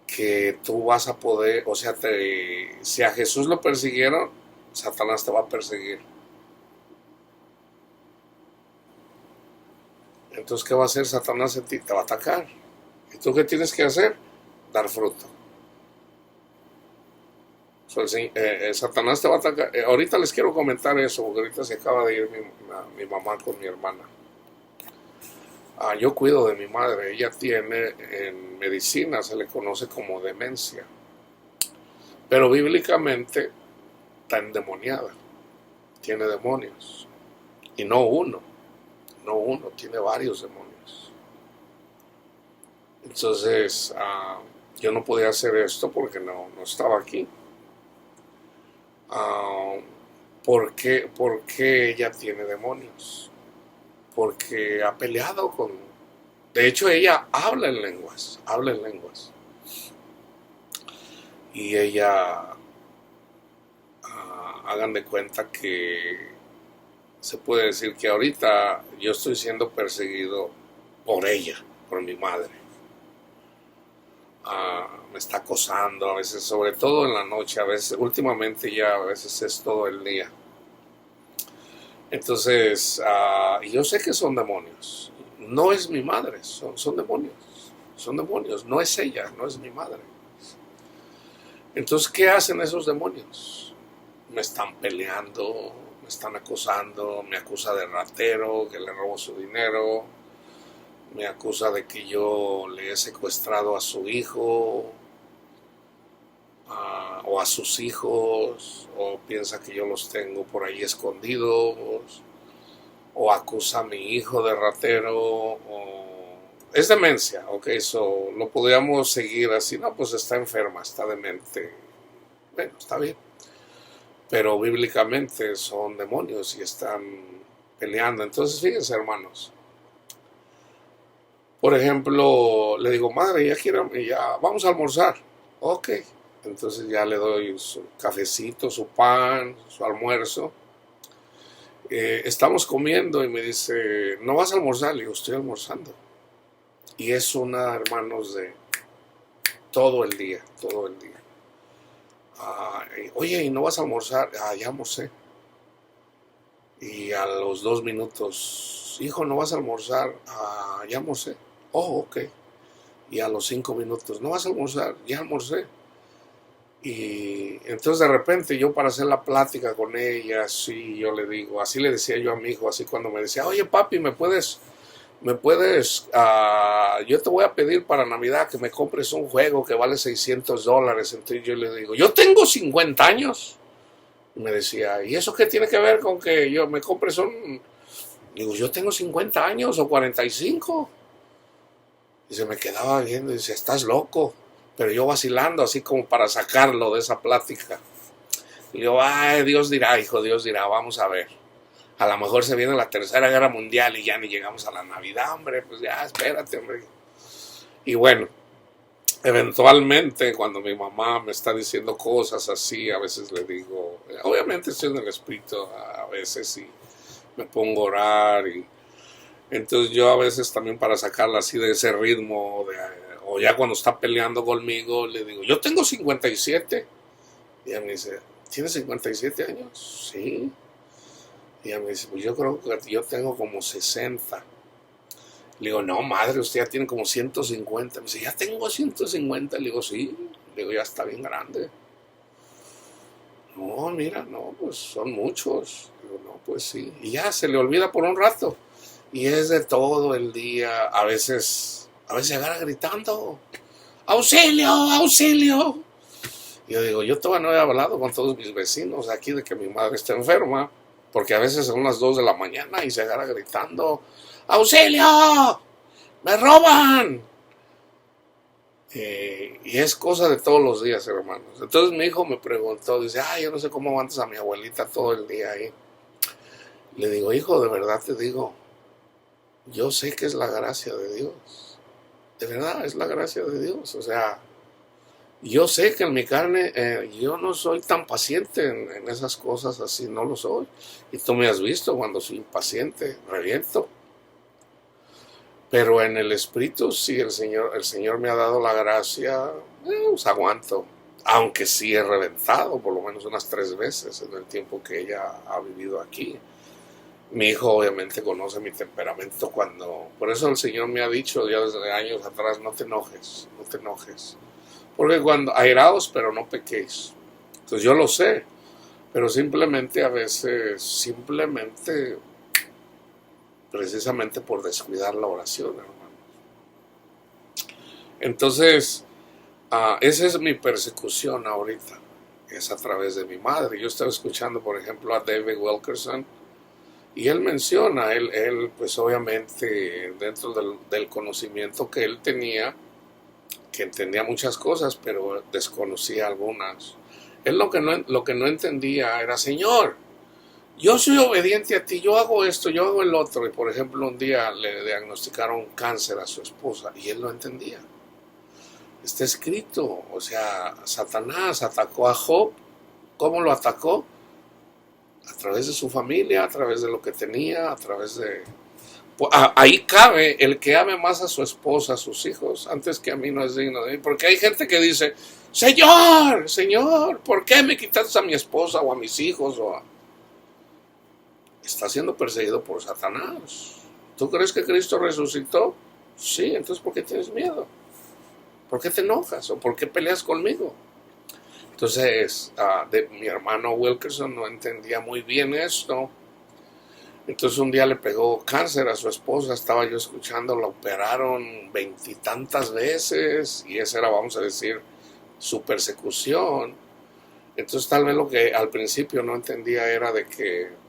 Que tú vas a poder, o sea, si a Jesús lo persiguieron, Satanás te va a perseguir. Entonces, ¿qué va a hacer Satanás en ti? Te va a atacar. ¿Y tú qué tienes que hacer? Dar fruto. Satanás te va a atacar. Ahorita les quiero comentar eso, porque ahorita se acaba de ir mi mamá con mi hermana. Yo cuido de mi madre. Ella tiene, en medicina se le conoce como demencia. Pero bíblicamente está endemoniada. Tiene demonios. Y no uno, tiene varios demonios. Entonces, yo no podía hacer esto porque no estaba aquí. ¿Por qué ella tiene demonios? porque ha peleado con... De hecho, ella habla en lenguas, y ella, hagan de cuenta que se puede decir que ahorita yo estoy siendo perseguido por ella, por mi madre. Me está acosando a veces, sobre todo en la noche, a veces, últimamente ya a veces es todo el día. Entonces, yo sé que son demonios. No es mi madre, son demonios. Son demonios, no es ella, no es mi madre. Entonces, ¿qué hacen esos demonios? Me están peleando, me están acosando, me acusa de ratero, que le robo su dinero, me acusa de que yo le he secuestrado a su hijo, o a sus hijos, o piensa que yo los tengo por ahí escondidos, o acusa a mi hijo de ratero, o... Es demencia, ok, eso lo podríamos seguir así, no, pues está enferma, está demente, bueno, está bien, pero bíblicamente son demonios y están peleando. Entonces, fíjense, hermanos, por ejemplo, le digo, madre, ya vamos a almorzar, ok, entonces ya le doy su cafecito, su pan, su almuerzo. Estamos comiendo y me dice, ¿no vas a almorzar? Le digo, estoy almorzando. Y es una, hermanos, de todo el día, todo el día. Oye, ¿y no vas a almorzar? Ya almorcé. Y a los 2 minutos, hijo, ¿no vas a almorzar? Ya almorcé. Oh, ok. Y a los 5 minutos, ¿no vas a almorzar? Ya almorcé. Y entonces de repente yo, para hacer la plática con ella, así yo le digo, así le decía yo a mi hijo, así cuando me decía, oye papi, yo te voy a pedir para Navidad que me compres un juego que vale $600. Entonces yo le digo, yo tengo 50 años. Y me decía, ¿y eso qué tiene que ver con que yo me compres un...? Digo, yo tengo 50 años o 45. Y se me quedaba viendo y dice, estás loco. Pero yo vacilando, así como para sacarlo de esa plática. Y digo, ay, Dios dirá, hijo, Dios dirá, vamos a ver. A lo mejor se viene la Tercera Guerra Mundial y ya ni llegamos a la Navidad, hombre, pues ya, espérate, hombre. Y bueno, eventualmente cuando mi mamá me está diciendo cosas así, a veces le digo, obviamente estoy en el espíritu a veces y me pongo a orar, y entonces yo a veces también, para sacarla así de ese ritmo, o ya cuando está peleando conmigo, le digo, yo tengo 57. Y ella me dice, ¿tienes 57 años? Sí. Y ella me dice, pues yo creo que yo tengo como 60. Le digo, no, madre, usted ya tiene como 150. Me dice, ya tengo 150. Le digo, sí. Le digo, ya está bien grande. No, mira, no, pues son muchos. Le digo, no, pues sí. Y ya se le olvida por un rato. Y es de todo el día. A veces se agarra gritando, ¡auxilio, auxilio! Y yo digo, yo todavía no he hablado con todos mis vecinos aquí de que mi madre está enferma, porque a veces son las 2 de la mañana y se agarra gritando, ¡auxilio! ¡Me roban! Y es cosa de todos los días, hermanos. Entonces mi hijo me preguntó, dice, yo no sé cómo aguantas a mi abuelita todo el día ahí. Le digo, hijo, de verdad te digo, yo sé que es la gracia de Dios. De verdad, es la gracia de Dios. O sea, yo sé que en mi carne yo no soy tan paciente en esas cosas así, no lo soy. Y tú me has visto cuando soy impaciente, reviento. Pero en el espíritu sí, el Señor me ha dado la gracia, pues aguanto. Aunque sí he reventado por lo menos unas 3 veces en el tiempo que ella ha vivido aquí. Mi hijo obviamente conoce mi temperamento por eso el Señor me ha dicho ya desde años atrás, no te enojes, no te enojes. Porque cuando airaos, pero no pequéis. Entonces yo lo sé, pero simplemente a veces, precisamente por descuidar la oración, hermano. Entonces, esa es mi persecución ahorita, es a través de mi madre. Yo estaba escuchando, por ejemplo, a David Wilkerson, y él menciona, él pues obviamente dentro del conocimiento que él tenía, que entendía muchas cosas, pero desconocía algunas. Él lo que no entendía era, Señor, yo soy obediente a ti, yo hago esto, yo hago el otro. Y por ejemplo, un día le diagnosticaron cáncer a su esposa y él no entendía. Está escrito, o sea, Satanás atacó a Job. ¿Cómo lo atacó? A través de su familia, a través de lo que tenía, a través de... Ahí cabe el que ame más a su esposa, a sus hijos, antes que a mí no es digno de mí. Porque hay gente que dice, Señor, Señor, ¿por qué me quitaste a mi esposa o a mis hijos? Está siendo perseguido por Satanás. ¿Tú crees que Cristo resucitó? Sí, entonces ¿por qué tienes miedo? ¿Por qué te enojas? ¿O por qué peleas conmigo? Entonces, mi hermano Wilkerson no entendía muy bien esto. Entonces un día le pegó cáncer a su esposa, estaba yo escuchando, la operaron 20 y tantas veces y esa era, vamos a decir, su persecución. Entonces tal vez lo que al principio no entendía era de que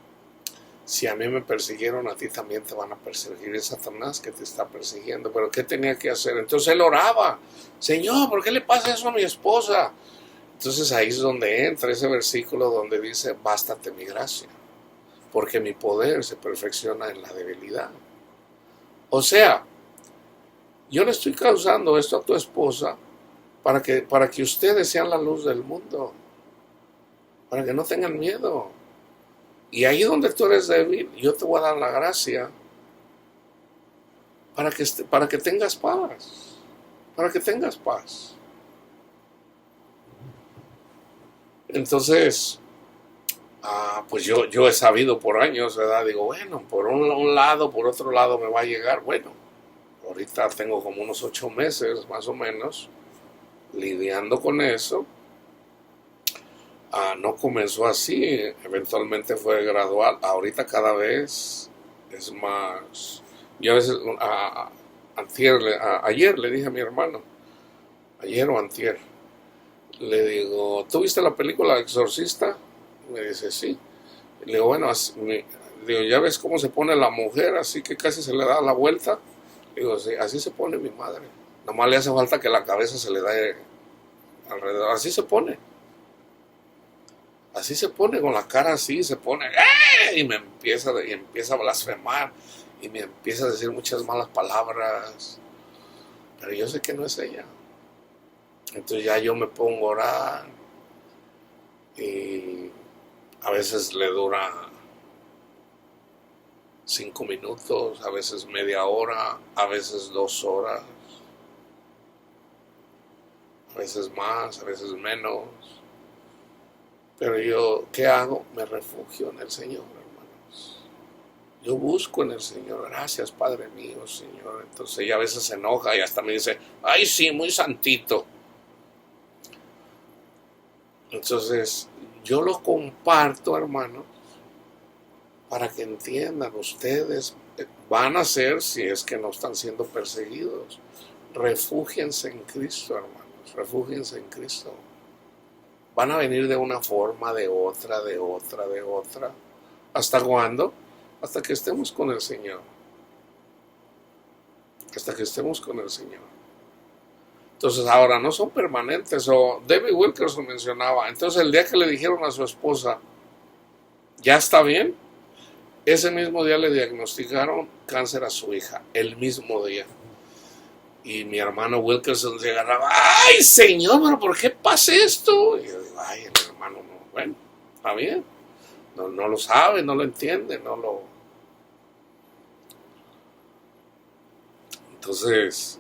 si a mí me persiguieron, a ti también te van a perseguir. Es Satanás que te está persiguiendo. Pero ¿qué tenía que hacer? Entonces él oraba, Señor, ¿por qué le pasa eso a mi esposa? Entonces ahí es donde entra ese versículo donde dice, bástate mi gracia, porque mi poder se perfecciona en la debilidad. O sea, yo le estoy causando esto a tu esposa para que ustedes sean la luz del mundo, para que no tengan miedo. Y ahí donde tú eres débil, yo te voy a dar la gracia para que tengas paz, para que tengas paz. Entonces, pues yo he sabido por años, ¿verdad? Digo, bueno, por un lado, por otro lado me va a llegar. Bueno, ahorita tengo como unos 8 meses más o menos lidiando con eso. No comenzó así, eventualmente fue gradual. Ahorita cada vez es más. Yo a veces, ayer le dije a mi hermano, ayer o antier, le digo, ¿tú viste la película Exorcista? Me dice, sí. Le digo, bueno, digo, ¿ya ves cómo se pone la mujer? Así que casi se le da la vuelta. Le digo, sí, así se pone mi madre. Nomás le hace falta que la cabeza se le dé alrededor. Así se pone. Así se pone, con la cara así, se pone, ¡eh! Y empieza a blasfemar, y me empieza a decir muchas malas palabras, pero yo sé que no es ella. Entonces ya yo me pongo a orar, y a veces le dura 5 minutos, a veces media hora, a veces 2 horas, a veces más, a veces menos. Pero yo, ¿qué hago? Me refugio en el Señor, hermanos. Yo busco en el Señor. Gracias, Padre mío, Señor. Entonces ella a veces se enoja y hasta me dice, ay, sí, muy santito. Entonces, yo lo comparto, hermanos, para que entiendan, ustedes van a ser, si es que no están siendo perseguidos, refúgiense en Cristo, hermanos. Refúgiense en Cristo. Van a venir de una forma, de otra, de otra, de otra. ¿Hasta cuándo? Hasta que estemos con el Señor. Hasta que estemos con el Señor. Entonces ahora no son permanentes. O David Wilkerson mencionaba. Entonces el día que le dijeron a su esposa, ¿ya está bien? Ese mismo día le diagnosticaron cáncer a su hija. El mismo día. Y mi hermano Wilkerson se agarraba, ¡ay, Señor, pero por qué pasa esto! Y yo digo, ay, el hermano no, bueno, está bien, no lo sabe, no lo entiende, Entonces,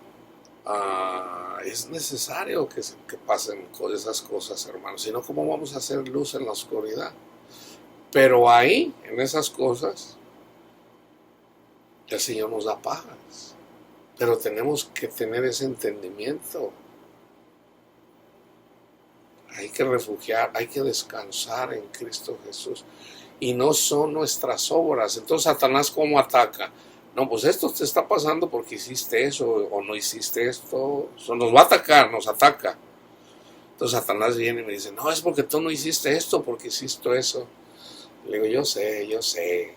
es necesario que pasen esas cosas, hermanos, si no, ¿cómo vamos a hacer luz en la oscuridad? Pero ahí, en esas cosas, el Señor nos da paz. Pero tenemos que tener ese entendimiento. Hay que refugiar, hay que descansar en Cristo Jesús. Y no son nuestras obras. Entonces, Satanás, ¿cómo ataca? No, pues esto te está pasando porque hiciste eso o no hiciste esto. Eso nos va a atacar, nos ataca. Entonces, Satanás viene y me dice, no, es porque tú no hiciste esto, porque hiciste eso. Le digo, yo sé.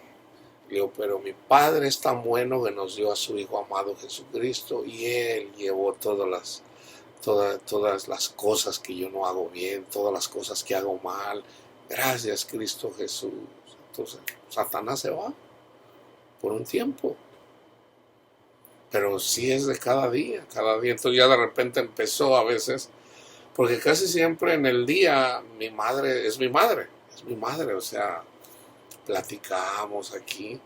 Le digo, pero mi Padre es tan bueno que nos dio a su Hijo amado Jesucristo y Él llevó todas las cosas que yo no hago bien, todas las cosas que hago mal. Gracias, Cristo Jesús. entonces Satanás se va por un tiempo. Pero sí es de cada día, cada día. Entonces ya de repente empezó a veces, porque casi siempre en el día mi madre es mi madre, o sea, platicamos aquí.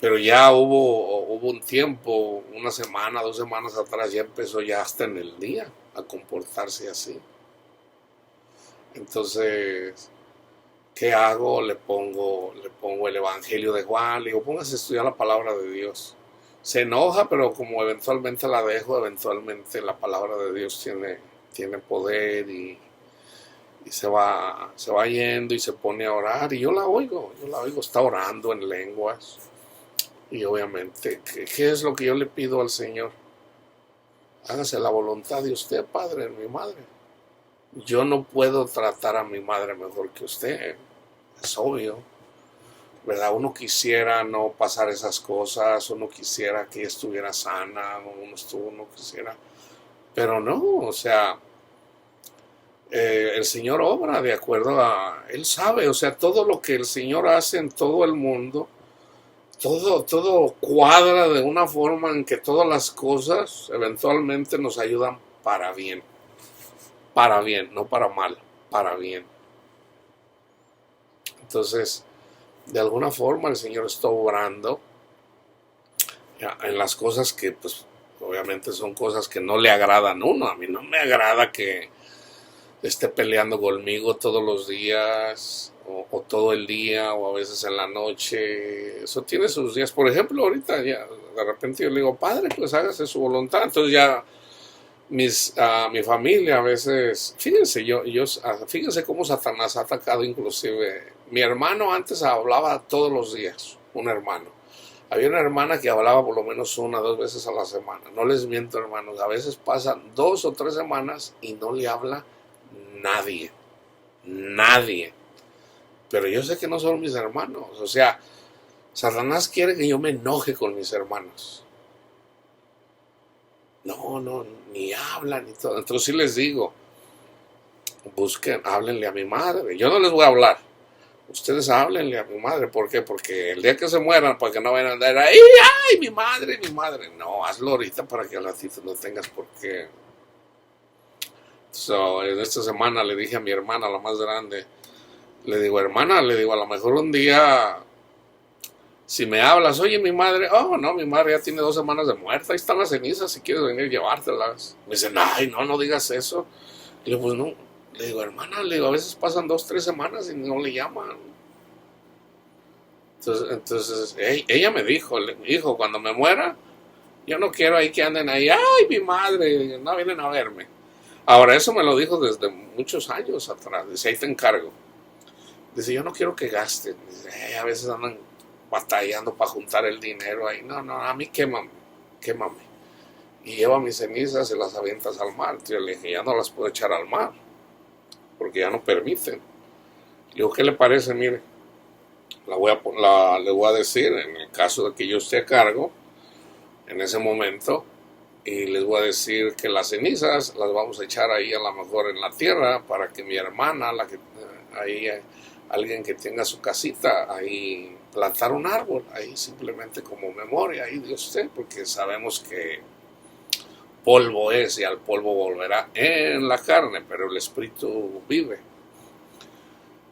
Pero ya hubo un tiempo, una semana, 2 semanas atrás, ya empezó ya hasta en el día a comportarse así. Entonces, ¿qué hago? Le pongo el Evangelio de Juan, le digo, póngase a estudiar la palabra de Dios. Se enoja, pero como eventualmente la dejo, eventualmente la palabra de Dios tiene poder y se va yendo y se pone a orar y yo la oigo, está orando en lenguas. Y obviamente, ¿qué es lo que yo le pido al Señor? Hágase la voluntad de usted, Padre, mi madre. Yo no puedo tratar a mi madre mejor que usted, es obvio, ¿verdad? Uno quisiera no pasar esas cosas, uno quisiera que ella estuviera sana, uno quisiera, pero no, o sea, el Señor obra de acuerdo Él sabe, o sea, todo lo que el Señor hace en todo el mundo, todo cuadra de una forma en que todas las cosas eventualmente nos ayudan para bien, no para mal, para bien. Entonces, de alguna forma el Señor está obrando en las cosas que, pues, obviamente son cosas que no le agradan a uno. A mí no me agrada que esté peleando conmigo todos los días o todo el día o a veces en la noche. Eso tiene sus días. Por ejemplo, ahorita ya de repente yo le digo, Padre, pues hágase su voluntad. Entonces ya mi familia a veces, fíjense, fíjense cómo Satanás ha atacado inclusive. Mi hermano antes hablaba todos los días, un hermano. Había una hermana que hablaba por lo menos 1 o 2 veces a la semana. No les miento, hermanos, a veces pasan 2 o 3 semanas y no le habla nadie. Pero yo sé que no son mis hermanos. O sea, Satanás quiere que yo me enoje con mis hermanos. No, ni hablan ni todo. Entonces sí les digo, háblenle a mi madre. Yo no les voy a hablar. Ustedes háblenle a mi madre. ¿Por qué? Porque el día que se mueran, para que no vayan a andar ahí, ¡ay, mi madre! No, hazlo ahorita para que al ratito no tengas por qué. En esta semana le dije a mi hermana, la más grande, le digo, hermana, a lo mejor un día, si me hablas, oye, mi madre, oh, no, mi madre ya tiene 2 semanas de muerta, ahí están las cenizas, si quieres venir llevártelas. Me dicen, ay, no digas eso. Le digo, pues no. Le digo, hermana, a veces pasan 2, 3 semanas y no le llaman. Entonces ella me dijo, hijo, cuando me muera, yo no quiero ahí que anden ahí, ay, mi madre, no vienen a verme. Ahora, eso me lo dijo desde muchos años atrás. Dice, ahí te encargo. Dice, yo no quiero que gasten. Dice, a veces andan batallando para juntar el dinero ahí. No, a mí quémame. Y lleva mis cenizas y las avientas al mar. Yo le dije, ya no las puedo echar al mar, porque ya no permiten. Le digo, ¿qué le parece? Mire, le voy a decir, en el caso de que yo esté a cargo, en ese momento, y les voy a decir que las cenizas las vamos a echar ahí a lo mejor en la tierra para que mi hermana, alguien que tenga su casita, ahí plantar un árbol, ahí simplemente como memoria ahí de usted, porque sabemos que polvo es y al polvo volverá en la carne, pero el espíritu vive.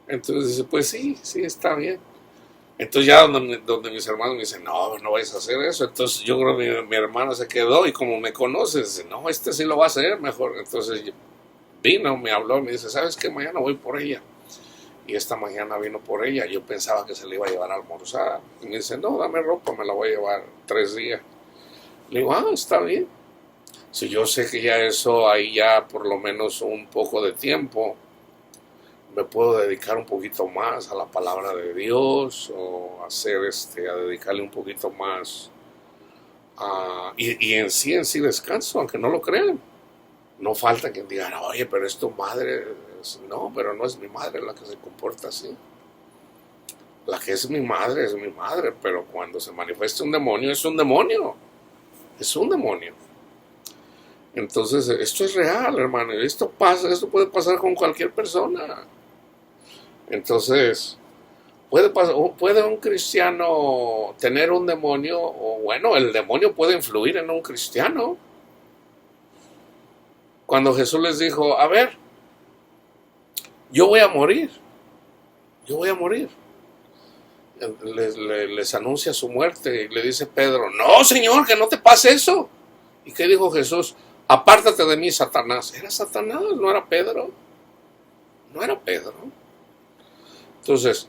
Entonces dice, pues sí, está bien. Entonces ya donde mis hermanos me dicen, no vais a hacer eso. Entonces yo creo que mi hermano se quedó y como me conoce, dice, no, este sí lo va a hacer mejor. Entonces vino, me habló, me dice, ¿sabes qué? Mañana voy por ella. Y esta mañana vino por ella. Yo pensaba que se le iba a llevar a almorzar. Y me dice, no, dame ropa, me la voy a llevar 3 días. Le digo, está bien. Si yo sé que ya eso, ahí ya por lo menos un poco de tiempo, me puedo dedicar un poquito más a la palabra de Dios o a dedicarle un poquito más y en sí descanso, aunque no lo crean. No falta quien diga, oye, pero es tu madre. No, pero no es mi madre la que se comporta así. La que es mi madre, pero cuando se manifiesta un demonio, es un demonio. Entonces, esto es real, hermano. Esto puede pasar con cualquier persona. Entonces, ¿Puede un cristiano tener un demonio? O bueno, el demonio puede influir en un cristiano. Cuando Jesús les dijo, a ver, yo voy a morir, yo voy a morir. Les anuncia su muerte y le dice Pedro, no, Señor, que no te pase eso. ¿Y qué dijo Jesús? Apártate de mí, Satanás. Era Satanás, no era Pedro. No era Pedro. Entonces,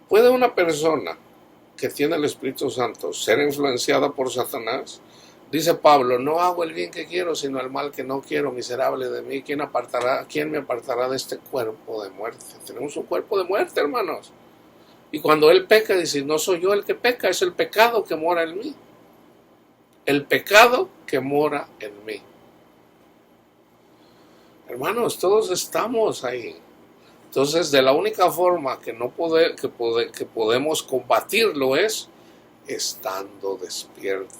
¿puede una persona que tiene el Espíritu Santo ser influenciada por Satanás? Dice Pablo, no hago el bien que quiero, sino el mal que no quiero, miserable de mí. ¿Quién me apartará de este cuerpo de muerte? Tenemos un cuerpo de muerte, hermanos. Y cuando él peca, dice, no soy yo el que peca, es el pecado que mora en mí. El pecado que mora en mí. Hermanos, todos estamos ahí. Entonces, de la única forma que podemos combatirlo es estando despierto.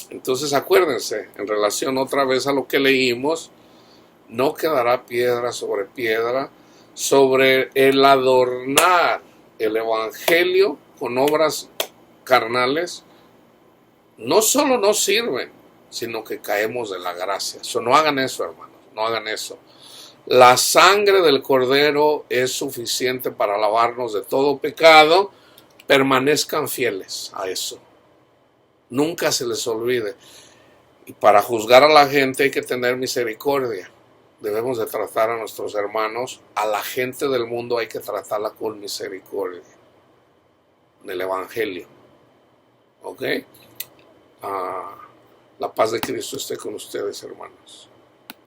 Entonces, acuérdense, en relación otra vez a lo que leímos, no quedará piedra sobre el adornar el evangelio con obras carnales. No solo no sirven, sino que caemos de la gracia. No hagan eso, hermanos, no hagan eso. La sangre del Cordero es suficiente para lavarnos de todo pecado. Permanezcan fieles a eso. Nunca se les olvide. Y para juzgar a la gente hay que tener misericordia. Debemos de tratar a nuestros hermanos, a la gente del mundo hay que tratarla con misericordia. En el Evangelio. ¿Ok? La paz de Cristo esté con ustedes, hermanos.